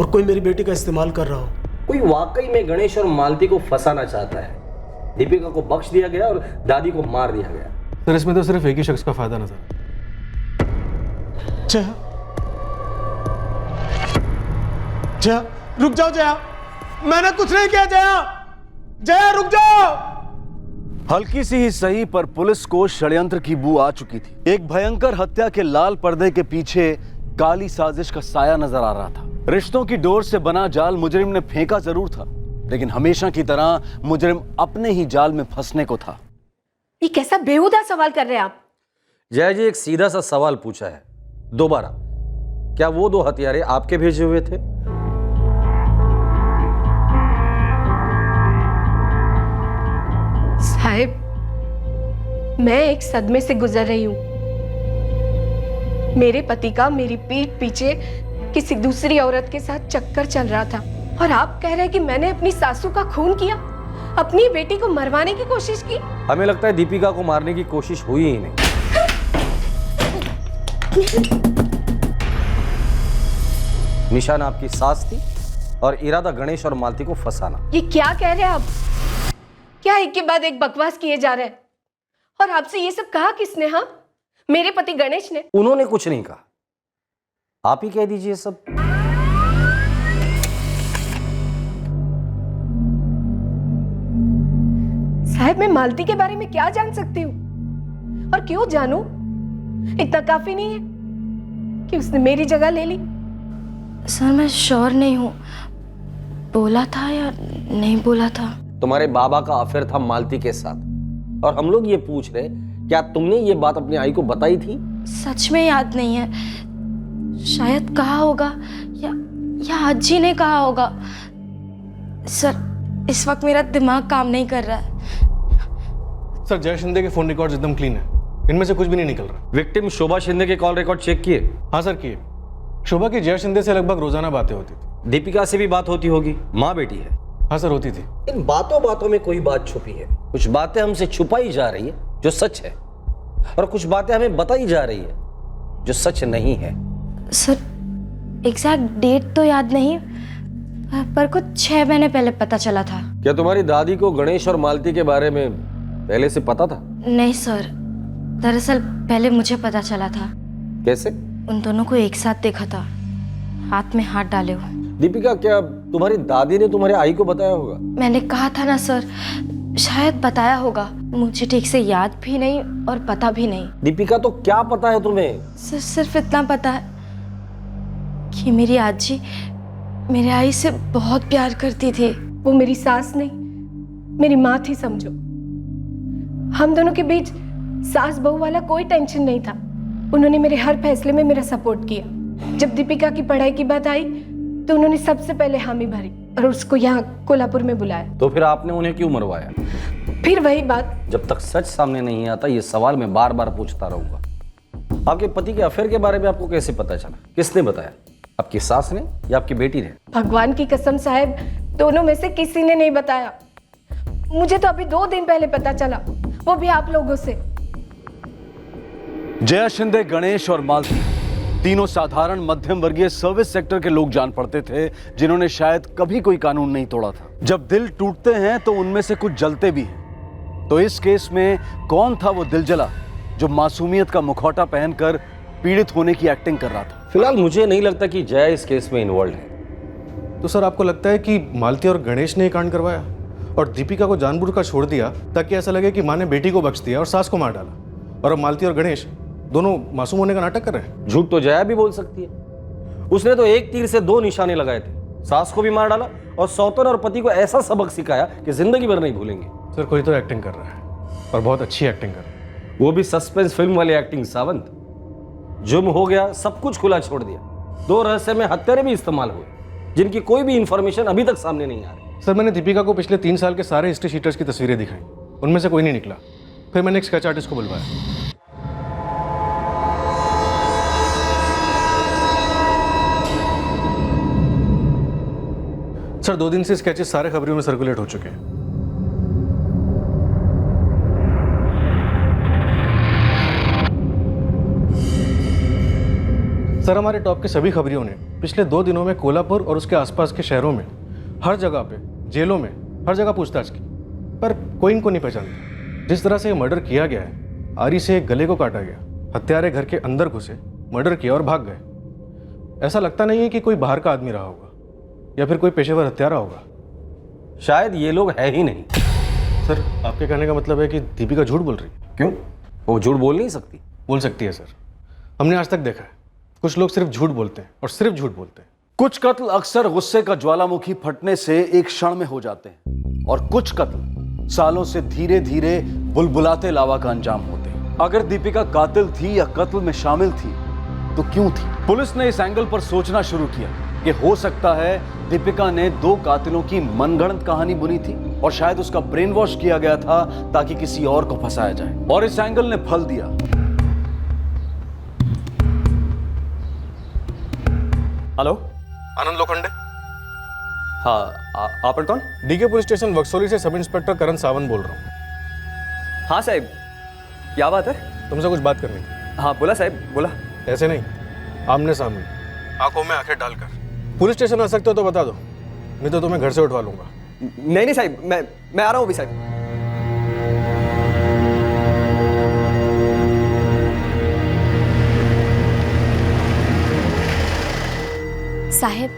कोई मेरी बेटी का इस्तेमाल कर रहा हो। कोई वाकई में गणेश और मालती को फंसाना चाहता है। दीपिका को बख्श दिया गया और दादी को मार दिया गया। सर इसमें तो सिर्फ एक ही शख्स का फायदा नजर आता है। जया, रुक जाओ जया, मैंने कुछ नहीं किया। जया, जया रुक जाओ। हल्की सी ही सही पर पुलिस को षड्यंत्र की बू आ चुकी थी। एक भयंकर हत्या के लाल पर्दे के पीछे काली साजिश का साया नजर आ रहा था। रिश्तों की डोर से बना जाल मुजरिम ने फेंका जरूर था, लेकिन हमेशा की तरह मुजरिम अपने ही जाल में फंसने को था। ये कैसा बेहुदा सवाल कर रहे हैं आप? जया जी, एक सीधा सा सवाल पूछा है दोबारा, क्या वो दो हथियारे आपके भेजे हुए थे? साहिब, मैं एक सदमे से गुजर रही हूं। मेरे पति का मेरी पीठ पीछे किसी दूसरी औरत के साथ चक्कर चल रहा था, और आप कह रहे हैं कि मैंने अपनी सासू का खून किया, अपनी बेटी को मरवाने की कोशिश की। हमें लगता है दीपिका को मारने की कोशिश हुई ही नहीं। निशान आपकी सास थी और इरादा गणेश और मालती को फंसाना। ये क्या कह रहे हैं आप? क्या एक के बाद एक बकवास किए जा रहे हैं? और आपसे ये सब कहा किसने? हाँ, मेरे पति गणेश ने। उन्होंने कुछ नहीं कहा, आप ही कह दीजिए सब। साहब, मैं मालती के बारे में क्या जान सकती हूँ, और क्यों जानूं? इतना काफी नहीं है कि उसने मेरी जगह ले ली? सर, मैं श्योर नहीं हूँ, बोला था या नहीं बोला था। तुम्हारे बाबा का अफेयर था मालती के साथ, और हम लोग ये पूछ रहे, क्या तुमने ये बात अपनी आई को बताई थी? सच में याद नहीं है, शायद कहा होगा या अज्जी ने कहा होगा। सर, इस वक्त मेरा दिमाग काम नहीं कर रहा है। सर, जय शिंदे के फोन रिकॉर्ड्स एकदम क्लीन है, इनमें से कुछ भी नहीं निकल रहा। विक्टिम शोभा शिंदे के कॉल रिकॉर्ड चेक किए? हाँ सर, किए। शोभा की जय शिंदे से लगभग रोजाना बातें होती थी। दीपिका से भी बात होती होगी, माँ बेटी है। हाँ सर, होती थी। इन बातों बातों में कोई बात छुपी है। कुछ बातें हमसे छुपाई जा रही है जो सच है, और कुछ बातें हमें बताई जा रही है जो सच नहीं है। सर, एग्जैक्ट डेट तो याद नहीं, पर कुछ 6 महीने पहले पता चला था। क्या तुम्हारी दादी को गणेश और मालती के बारे में पहले से पता था? नहीं सर, दरअसल पहले मुझे पता चला था। कैसे? उन दोनों को एक साथ देखा था, हाथ में हाथ डाले हुए। दीपिका, क्या तुम्हारी दादी ने तुम्हारे आई को बताया होगा? मैंने कहा था ना सर, शायद बताया होगा, मुझे ठीक से याद भी नहीं और पता भी नहीं। दीपिका, तो क्या पता है तुम्हें? सर, सिर्फ इतना पता है कि मेरी आजी मेरे आई से बहुत प्यार करती थी। वो मेरी सास नहीं, मेरी माँ थी समझो। हम दोनों के बीच सास बहू वाला कोई टेंशन नहीं था। उन्होंने मेरे हर फैसले में मेरा सपोर्ट किया। जब दीपिका की पढ़ाई की बात आई तो उन्होंने सबसे पहले हामी भरी और उसको यहाँ कोल्हापुर में बुलाया। तो फिर आपने उन्हें क्यों मरवाया? फिर वही बात, जब तक सच सामने नहीं आता ये सवाल मैं बार बार पूछता रहूंगा। आपके पति के अफेयर के बारे में आपको कैसे पता चला? किसने बताया? आपकी सास ने या आपकी बेटी ने? भगवान की कसम साहब, दोनों में से किसी ने नहीं बताया। मुझे तो अभी 2 दिन पहले पता चला, वो भी आप लोगों से। जया शिंदे, गणेश और मालती तीनों साधारण मध्यम वर्गीय सर्विस सेक्टर के लोग जान पड़ते थे, जिन्होंने शायद कभी कोई कानून नहीं तोड़ा था। जब दिल टूटते हैं तो उनमें से कुछ जलते भी हैं। तो इस केस में कौन था वो दिलजला जो मासूमियत का मुखौटा पहनकर पीड़ित होने की एक्टिंग कर रहा था? फिलहाल मुझे नहीं लगता कि जया इस केस में इन्वॉल्व है। तो सर, आपको लगता है कि मालती और गणेश ने कांड करवाया और दीपिका को जानबूझकर छोड़ दिया ताकि ऐसा लगे कि माँ ने बेटी को बख्श दिया और सास को मार डाला, और अब मालती और गणेश दोनों मासूम होने का नाटक कर रहे हैं? झूठ तो जया भी बोल सकती है। उसने तो एक तीर से 2 निशाने लगाए थे, सास को भी मार डाला और सौतन और पति को ऐसा सबक सिखाया कि जिंदगी भर नहीं भूलेंगे। सर, कोई तो एक्टिंग कर रहा है और बहुत अच्छी एक्टिंग कर रहा है। वो भी सस्पेंस फिल्म वाली एक्टिंग सावंत। जुर्म हो गया, सब कुछ खुला छोड़ दिया। 2 रहस्यमय हत्यारे भी इस्तेमाल हुए जिनकी कोई भी इंफॉर्मेशन अभी तक सामने नहीं आ रही। सर मैंने दीपिका को पिछले 3 साल के सारे हिस्ट्री शीटर्स की तस्वीरें दिखाई, उनमें से कोई नहीं निकला। फिर मैंने एक स्केच आर्टिस्ट को बुलवाया। सर 2 दिन से स्केचेस सारे खबरों में सर्कुलेट हो चुके हैं। सर हमारे टॉप के सभी खबरियों ने पिछले 2 दिनों में कोल्हापुर और उसके आसपास के शहरों में हर जगह पे, जेलों में, हर जगह पूछताछ की, पर कोई इनको नहीं पहचानता। जिस तरह से ये मर्डर किया गया है, आरी से गले को काटा गया, हत्यारे घर के अंदर घुसे, मर्डर किया और भाग गए। ऐसा लगता नहीं है कि कोई बाहर का आदमी रहा होगा या फिर कोई पेशेवर हत्यारा होगा। शायद ये लोग है ही नहीं। सर आपके कहने का मतलब है कि दीपिका झूठ बोल रही है? क्यों? वो झूठ बोल नहीं सकती? बोल सकती है सर। हमने आज तक देखा है कुछ लोग सिर्फ झूठ बोलते हैं और सिर्फ झूठ बोलते हैं। कुछ कत्ल अक्सर गुस्से का ज्वालामुखी फटने से एक क्षण में हो जाते हैं और कुछ कत्ल सालों से धीरे धीरे बुलबुलाते लावा का अंजाम होते हैं। अगर दीपिका कातिल थी या कत्ल में शामिल थी तो क्यों थी? पुलिस ने इस एंगल पर सोचना शुरू किया कि हो सकता है दीपिका ने 2 कातिलों की मनगढ़ंत कहानी बुनी थी और शायद उसका ब्रेन वॉश किया गया था ताकि किसी और को फंसाया जाए, और इस एंगल ने फल दिया। हेलो, आनंद लोखंडे। हाँ, आप कौन? डीके पुलिस स्टेशन वक्सोली से सब इंस्पेक्टर करण सावंत बोल रहा हूँ। हाँ साहब, क्या बात है? तुमसे कुछ बात करनी थी। हाँ बोला साहब, बोला। ऐसे नहीं, आमने सामने, आंखों में आंखें डालकर। पुलिस स्टेशन आ सकते हो तो बता दो, नहीं तो तुम्हें घर से उठवा लूंगा। नहीं साहब, मैं आ रहा हूँ अभी साहब। साहब,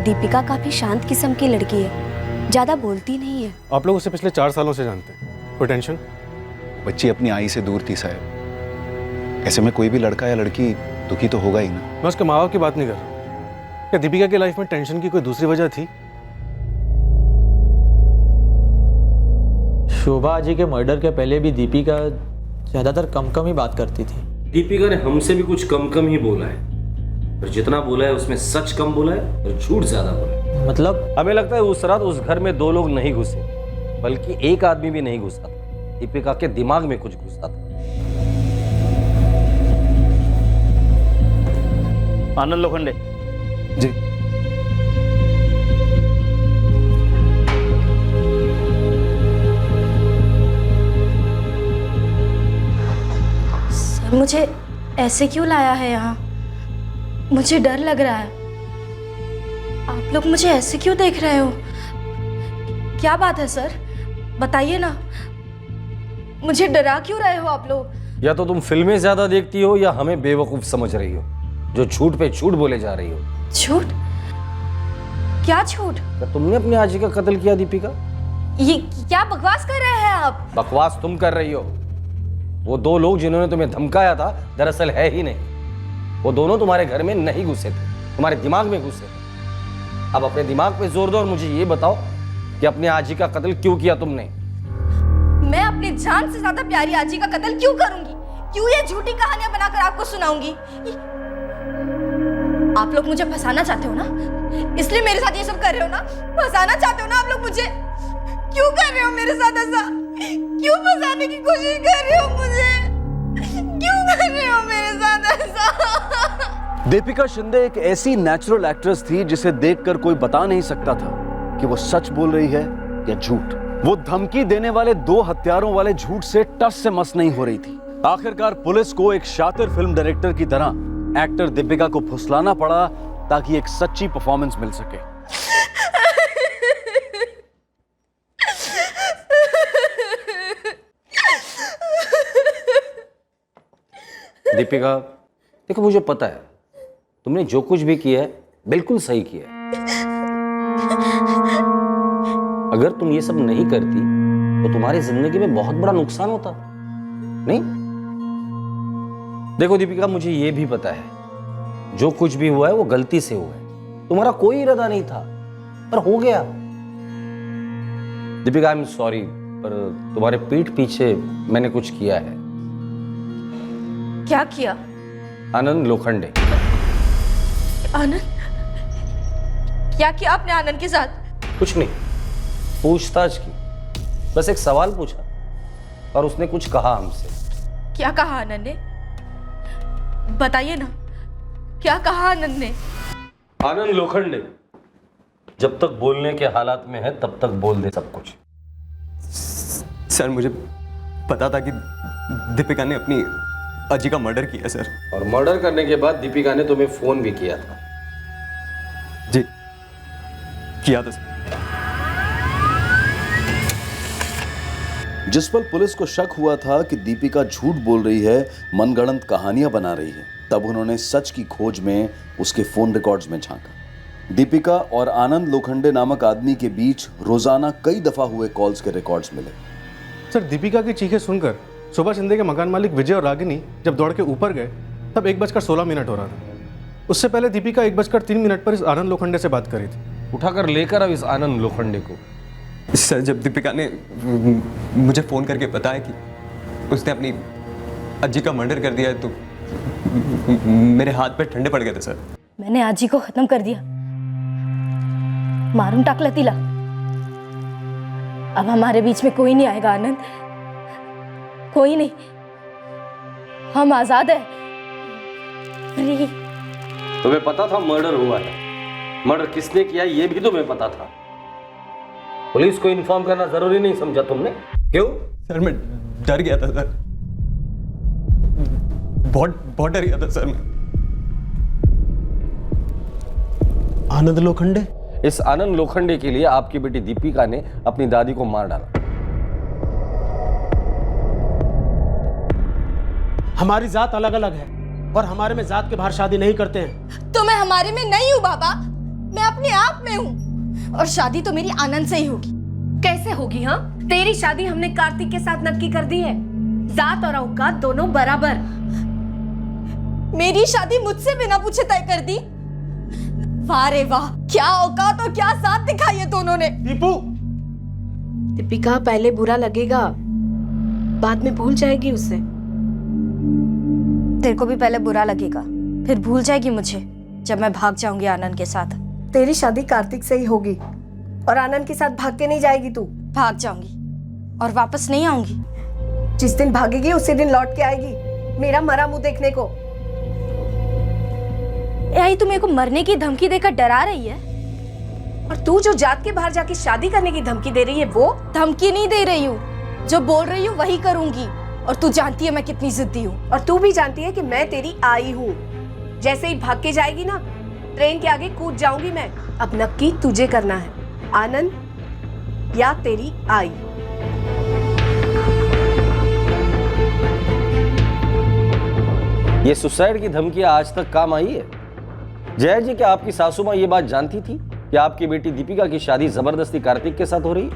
दीपिका काफी शांत किस्म की लड़की है, ज्यादा बोलती नहीं है। आप लोग उसे पिछले 4 सालों से जानते हैं। कोई टेंशन? बच्ची अपनी आई से दूर थी साहब। ऐसे में कोई भी लड़का या लड़की दुखी तो होगा ही ना। मैं उसके माँ बाप की बात नहीं कर रहा। क्या दीपिका की लाइफ में टेंशन की कोई दूसरी वजह थी? शोभा जी के मर्डर के पहले भी दीपिका ज्यादातर कम ही बात करती थी। दीपिका ने हमसे भी कुछ कम ही बोला है, पर जितना बोला है उसमें सच कम बोला है और झूठ ज्यादा बोला है। मतलब? हमें लगता है उस रात उस घर में 2 लोग नहीं घुसे, बल्कि एक आदमी भी नहीं घुसा था। दीपिका के दिमाग में कुछ घुसा था। आनंद लोखंडे जी। सर, मुझे ऐसे क्यों लाया है यहाँ? मुझे डर लग रहा है। आप लोग मुझे ऐसे क्यों देख रहे हो? क्या बात है सर, बताइए ना। मुझे डरा क्यों रहे हो आप लोग? या तो तुम फिल्में ज्यादा देखती हो या हमें बेवकूफ समझ रही हो, जो झूठ पे झूठ बोले जा रही हो। झूठ? क्या झूठ? क्या तुमने अपनी आजी का कत्ल किया दीपिका? ये क्या बकवास कर रहे हैं आप? बकवास तुम कर रही हो। वो 2 लोग जिन्होंने तुम्हें धमकाया था दरअसल है ही नहीं। वो दोनों तुम्हारे घर में नहीं घुसे थे, तुम्हारे दिमाग में घुसे थे। अब अपने दिमाग पे जोर दो और मुझे ये बताओ कि अपने आजी का कत्ल क्यों किया तुमने? मैं अपनी जान से ज्यादा प्यारी आजी का कत्ल क्यों करूंगी? क्यों ये झूठी कहानियां बनाकर आपको सुनाऊंगी? आप लोग मुझे फंसाना चाहते हो ना, इसलिए मेरे साथ ये सब कर रहे हो ना? फंसाना चाहते हो ना आप लोग मुझे? क्यों कर रहे हो मेरे साथ ऐसा? क्यों फंसाने की कोशिश कर रहे हो मुझे? क्यों कर रहे हो मेरे साथ ऐसा? दीपिका शिंदे एक ऐसी नेचुरल एक्ट्रेस थी जिसे देखकर कोई बता नहीं सकता था कि वो सच बोल रही है या झूठ। वो धमकी देने वाले 2 हत्यारों वाले झूठ से टस से मस नहीं हो रही थी। आखिरकार पुलिस को एक शातिर फिल्म डायरेक्टर की तरह एक्टर दीपिका को फुसलाना पड़ा ताकि एक सच्ची परफॉर्मेंस मिल सके। दीपिका, देखो मुझे पता है तुमने जो कुछ भी किया है बिल्कुल सही किया है। अगर तुम ये सब नहीं करती तो तुम्हारी जिंदगी में बहुत बड़ा नुकसान होता नहीं? देखो दीपिका, मुझे ये भी पता है जो कुछ भी हुआ है वो गलती से हुआ है। तुम्हारा कोई इरादा नहीं था पर हो गया। दीपिका, आई एम सॉरी, पर तुम्हारे पीठ पीछे मैंने कुछ किया है। क्या किया? आनंद लोखंडे। आनंद? क्या किया आपने आनंद के साथ? कुछ नहीं, पूछताछ की, बस एक सवाल पूछा और उसने कुछ कहा हमसे। क्या कहा आनंद ने? बताइए ना, क्या कहा आनंद ने? आनंद लोखंडे जब तक बोलने के हालात में है तब तक बोल दे सब कुछ। सर मुझे पता था कि दीपिका ने अपनी अजी का मर्डर किया सर। और मर्डर करने के बाद दीपिका ने तुम्हें फोन भी किया था। जी किया था सर। जिस पल पुलिस को शक हुआ था कि दीपिका झूठ बोल रही है, मनगढ़ंत कहानियां बना रही है, तब उन्होंने सच की खोज में उसके फोन रिकॉर्ड्स में झांका। दीपिका और आनंद लोखंडे नामक आदमी के बीच रोजाना कई दफा हुए कॉल्स के रिकॉर्ड्स मिले। सर दीपिका की चीखें सुनकर सुबह शिंदे के मकान मालिक विजय और रागिनी जब दौड़ के ऊपर गए तब 1:16 हो रहा था। उससे पहले दीपिका 1:03 पर इस आनंद लोखंडे से बात करी थी। उठाकर लेकर अब इस आनंद लोखंडे को। सर जब दीपिका ने मुझे फ़ोन करके बताया कि उसने अपनी अजी का मर्डर कर दिया है तो मेरे हाथ पे ठंडे पड़ गए थे सर। मैंने आजी को खत्म कर दिया, मारून टाकला तिला। अब हमारे बीच में कोई नहीं आएगा आनंद, कोई नहीं। हम आजाद है, फ्री। तुम्हें पता था मर्डर हुआ है, मर्डर किसने किया ये भी तुम्हें पता था। पुलिस को इन्फॉर्म करना जरूरी नहीं समझा तुमने? क्यों? सर मैं डर गया था सर, बहुत डर गया था सर मैं। आनंद लोखंडे? इस आनंद लोखंडे के लिए आपकी बेटी दीपिका ने अपनी दादी को मार डाला। हमारी जात अलग अलग है और हमारे में जात के बाहर शादी नहीं करते हैं। तो मैं हमारे में नहीं हूँ बाबा, मैं अपने आप में हूँ। और शादी तो मेरी आनंद से ही होगी। कैसे होगी? हाँ, तेरी शादी हमने कार्तिक के साथ नक्की कर दी है। जात और औकात दोनों बराबर। मेरी शादी मुझसे बिना पूछे तय कर दी। वाह रे वाह, क्या औकात और क्या साथ दिखाई है दोनों ने। दीपू, दीपिका पहले बुरा लगेगा, बाद में भूल जाएगी उससे। तेरे को भी पहले बुरा लगेगा, फिर भूल जाएगी मुझे जब मैं भाग जाऊंगी आनंद के साथ। तेरी शादी कार्तिक से ही होगी और आनंद के साथ भाग के नहीं जाएगी तू। भाग जाऊंगी और वापस नहीं आऊंगी। जिस दिन भागेगी उसी दिन लौट के आएगी मेरा मरा मुंह देखने को। आई तू मेरे को मरने की धमकी देकर डरा रही है? और तू जो जात के बाहर जाके शादी करने की धमकी दे रही है, वो धमकी नहीं दे रही हूँ, जो बोल रही हूँ वही करूंगी। और तू जानती है मैं कितनी जिद्दी हूँ। और तू भी जानती है कि मैं तेरी आई हूँ। जैसे ही भाग के जाएगी ना, ट्रेन के आगे कूद जाऊंगी मैं। अब नक्की तुझे करना है, आनंद या तेरी आई। ये सुसाइड की धमकी आज तक काम आई है? जय जी, क्या आपकी सासू माँ ये बात जानती थी कि आपकी बेटी दीपिका की शादी जबरदस्ती कार्तिक के साथ हो रही है?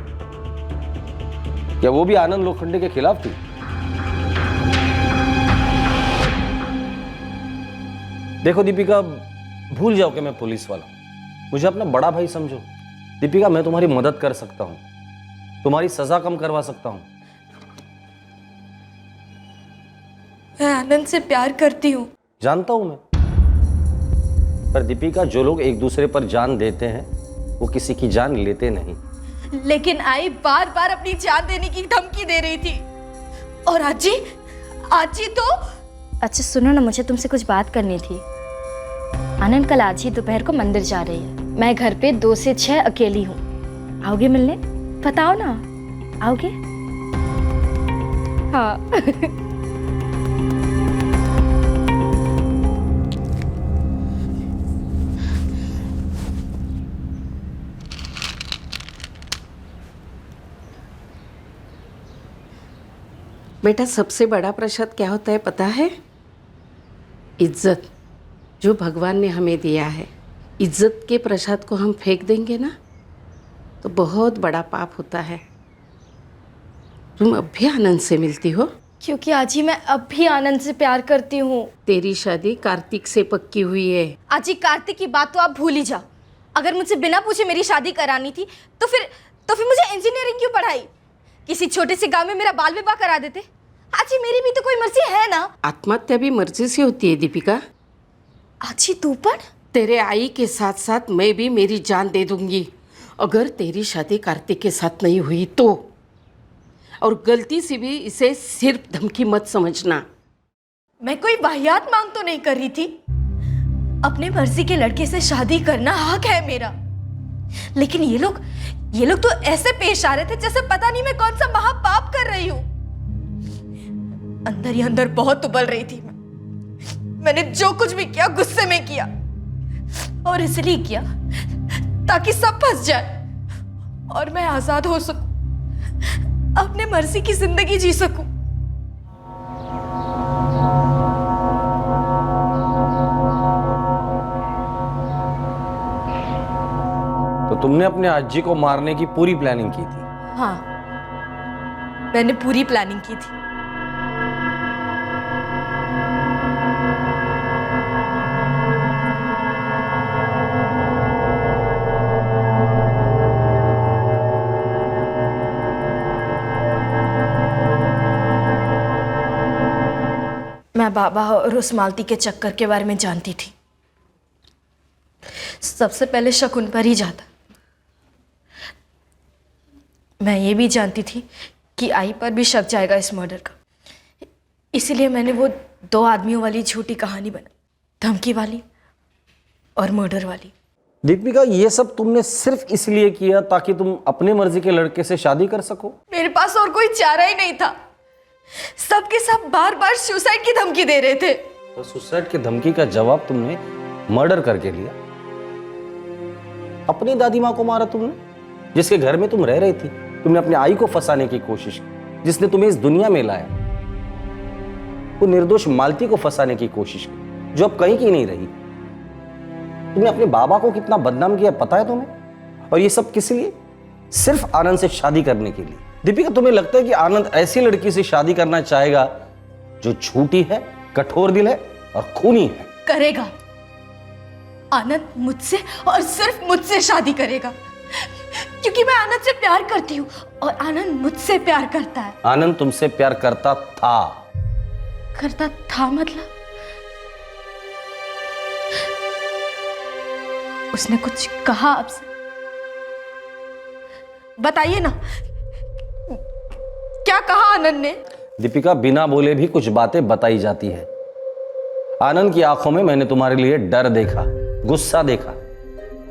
क्या वो भी आनंद लोखंडे के खिलाफ थी? देखो दीपिका, भूल जाओ कि मैं पुलिस वाला हूं, मुझे अपना बड़ा भाई समझो। दीपिका, मैं तुम्हारी मदद कर सकता हूं, तुम्हारी सजा कम करवा सकता हूं। मैं आनंद से प्यार करती हूँ। जानता हूं मैं, पर दीपिका, जो लोग एक दूसरे पर जान देते हैं वो किसी की जान लेते नहीं। लेकिन आई बार बार अपनी जान देने की धमकी दे रही थी। और आजी तो। अच्छा सुनो ना, मुझे तुमसे कुछ बात करनी थी। आनंद कल आज ही दोपहर को मंदिर जा रही है। मैं घर पे 2 से 6 अकेली हूँ। आओगे मिलने? बताओ ना, आओगे? हाँ। बेटा, सबसे बड़ा प्रसाद क्या होता है पता है? इज्जत, जो भगवान ने हमें दिया है। इज्जत के प्रसाद को हम फेंक देंगे ना तो बहुत बड़ा पाप होता है। तुम अब भी आनंद से मिलती हो? क्योंकि आजी मैं अब भी आनंद से प्यार करती हूँ। तेरी शादी कार्तिक से पक्की हुई है। आजी, कार्तिक की बात तो आप भूल ही जाओ। अगर मुझसे बिना पूछे मेरी शादी करानी थी तो फिर मुझे इंजीनियरिंग क्यों पढ़ाई? किसी छोटे से गांव में मेरा बाल विवाह करा देते। आजी मेरी भी तो कोई मर्जी है ना। आत्महत्या भी मर्जी से होती है दीपिका। आजी तू पण? तेरे आई के साथ साथ मैं भी मेरी जान दे दूंगी अगर तेरी शादी कार्तिक के साथ नहीं हुई तो। और गलती से भी इसे सिर्फ धमकी मत समझना। मैं कोई वाहियात मांग तो नहीं कर रही थी। अपने मर्जी के लड़के से शादी करना हक है मेरा, लेकिन ये लोग तो ऐसे पेश आ रहे थे जैसे पता नहीं मैं कौन सा महापाप कर रही हूं। अंदर ही अंदर बहुत उबल रही थी मैंने जो कुछ भी किया गुस्से में किया, और इसलिए किया ताकि सब फंस जाए और मैं आजाद हो सकूं, अपने मर्जी की जिंदगी जी सकूं। तो तुमने अपने आजी को मारने की पूरी प्लानिंग की थी? हाँ, मैंने पूरी प्लानिंग की थी। मैं बाबा और उस मालती के चक्कर के बारे में जानती थी। सबसे पहले शक उन पर ही जाता। मैं ये भी जानती थी कि आई पर भी शक जाएगा इस मर्डर का, इसीलिए मैंने वो 2 आदमियों वाली झूठी कहानी बनाई, धमकी वाली और मर्डर वाली। दीपिका, ये सब तुमने सिर्फ इसलिए किया ताकि तुम अपने मर्जी के लड़के से शादी कर सको? मेरे पास और कोई चारा ही नहीं था। सबके सब बार बार सुसाइड की धमकी दे रहे थे। तो सुसाइड की धमकी का जवाब तुमने मर्डर करके लिया। अपनी दादी माँ को मारा तुमने, जिसके घर में तुम रह रही थी। तुमने अपनी आई को फंसाने की कोशिश की, जिसने तुम्हें इस दुनिया में लाया। वो निर्दोष मालती को फंसाने की कोशिश की, जो अब कहीं की नहीं रही। तुमने अपने बाबा को कितना बदनाम किया पता है तुम्हें? और ये सब किस लिए? सिर्फ आनंद से शादी करने के लिए। दीपिका, तुम्हें लगता है कि आनंद ऐसी लड़की से शादी करना चाहेगा जो झूठी है, कठोर दिल है और खूनी है? करेगा। आनंद मुझसे और सिर्फ मुझसे शादी करेगा, क्योंकि मैं आनंद से प्यार करती हूँ और आनंद मुझसे प्यार करता है। आनंद तुमसे प्यार करता था। करता था मतलब? उसने कुछ कहा आपसे? बताइए ना, क्या कहा आनंद ने? दीपिका, बिना बोले भी कुछ बातें बताई जाती है। आनंद की आंखों में मैंने तुम्हारे लिए डर देखा, गुस्सा देखा,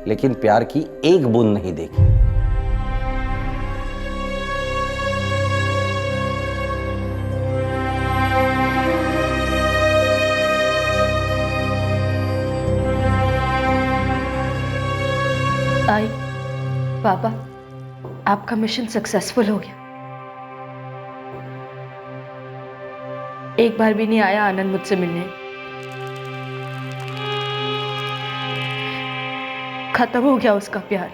लेकिन प्यार की एक बूंद नहीं देखी। आई, पापा, आपका मिशन सक्सेसफुल हो गया। एक बार भी नहीं आया आनंद मुझसे मिलने। खत्म हो गया उसका प्यार।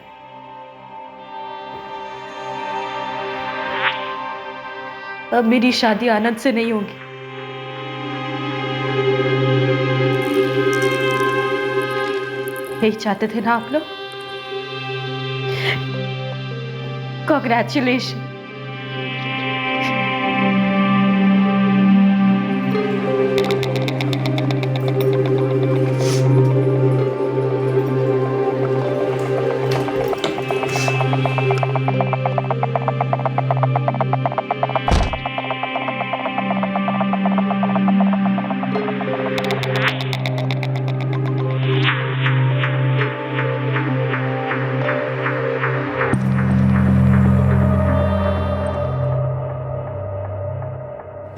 अब मेरी शादी आनंद से नहीं होगी। यही चाहते थे ना आप लोग? कांग्रेचुलेशन।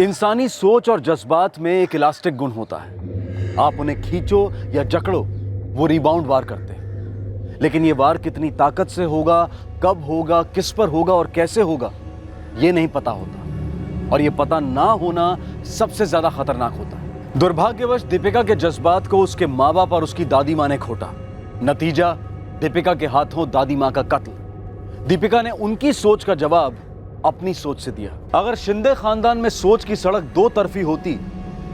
इंसानी सोच और जज्बात में एक इलास्टिक गुण होता है। आप उन्हें खींचो या जकड़ो, वो रिबाउंड वार करते हैं। लेकिन ये वार कितनी ताकत से होगा, कब होगा, किस पर होगा और कैसे होगा, ये नहीं पता होता। और ये पता ना होना सबसे ज्यादा खतरनाक होता है। दुर्भाग्यवश दीपिका के जज्बात को उसके माँ बाप और उसकी दादी माँ ने खोटा। नतीजा, दीपिका के हाथों दादी माँ का कत्ल। दीपिका ने उनकी सोच का जवाब अपनी सोच से दिया। अगर शिंदे खानदान में सोच की सड़क दो तरफी होती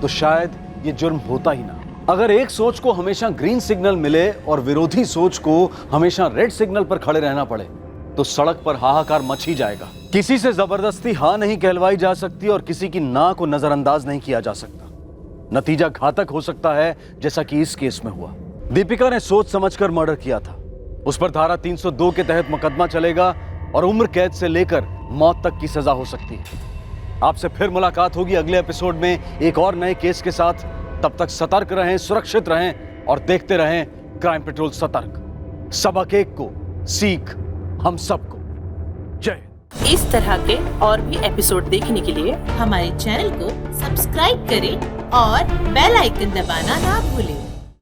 तो शायद ये जुर्म होता ही ना। अगर एक सोच को हमेशा ग्रीन सिग्नल मिले और विरोधी सोच को हमेशा रेड सिग्नल पर खड़े रहना पड़े तो सड़क पर हाहाकार मच ही जाएगा। किसी से जबरदस्ती हाँ नहीं कहलवाई जा सकती और किसी की ना को नजरअंदाज नहीं किया जा सकता। नतीजा घातक हो सकता है, जैसा कि इस केस में हुआ। दीपिका ने सोच समझकर मर्डर किया था। उस पर धारा 302 के तहत मुकदमा चलेगा और उम्र कैद से लेकर मौत तक की सजा हो सकती है। आपसे फिर मुलाकात होगी अगले एपिसोड में एक और नए केस के साथ। तब तक सतर्क रहें, सुरक्षित रहें और देखते रहें क्राइम पेट्रोल सतर्क। सबक एक को सीख हम सबको। जय। इस तरह के और भी एपिसोड देखने के लिए हमारे चैनल को सब्सक्राइब करें और बेल आइकन दबाना ना भूलें।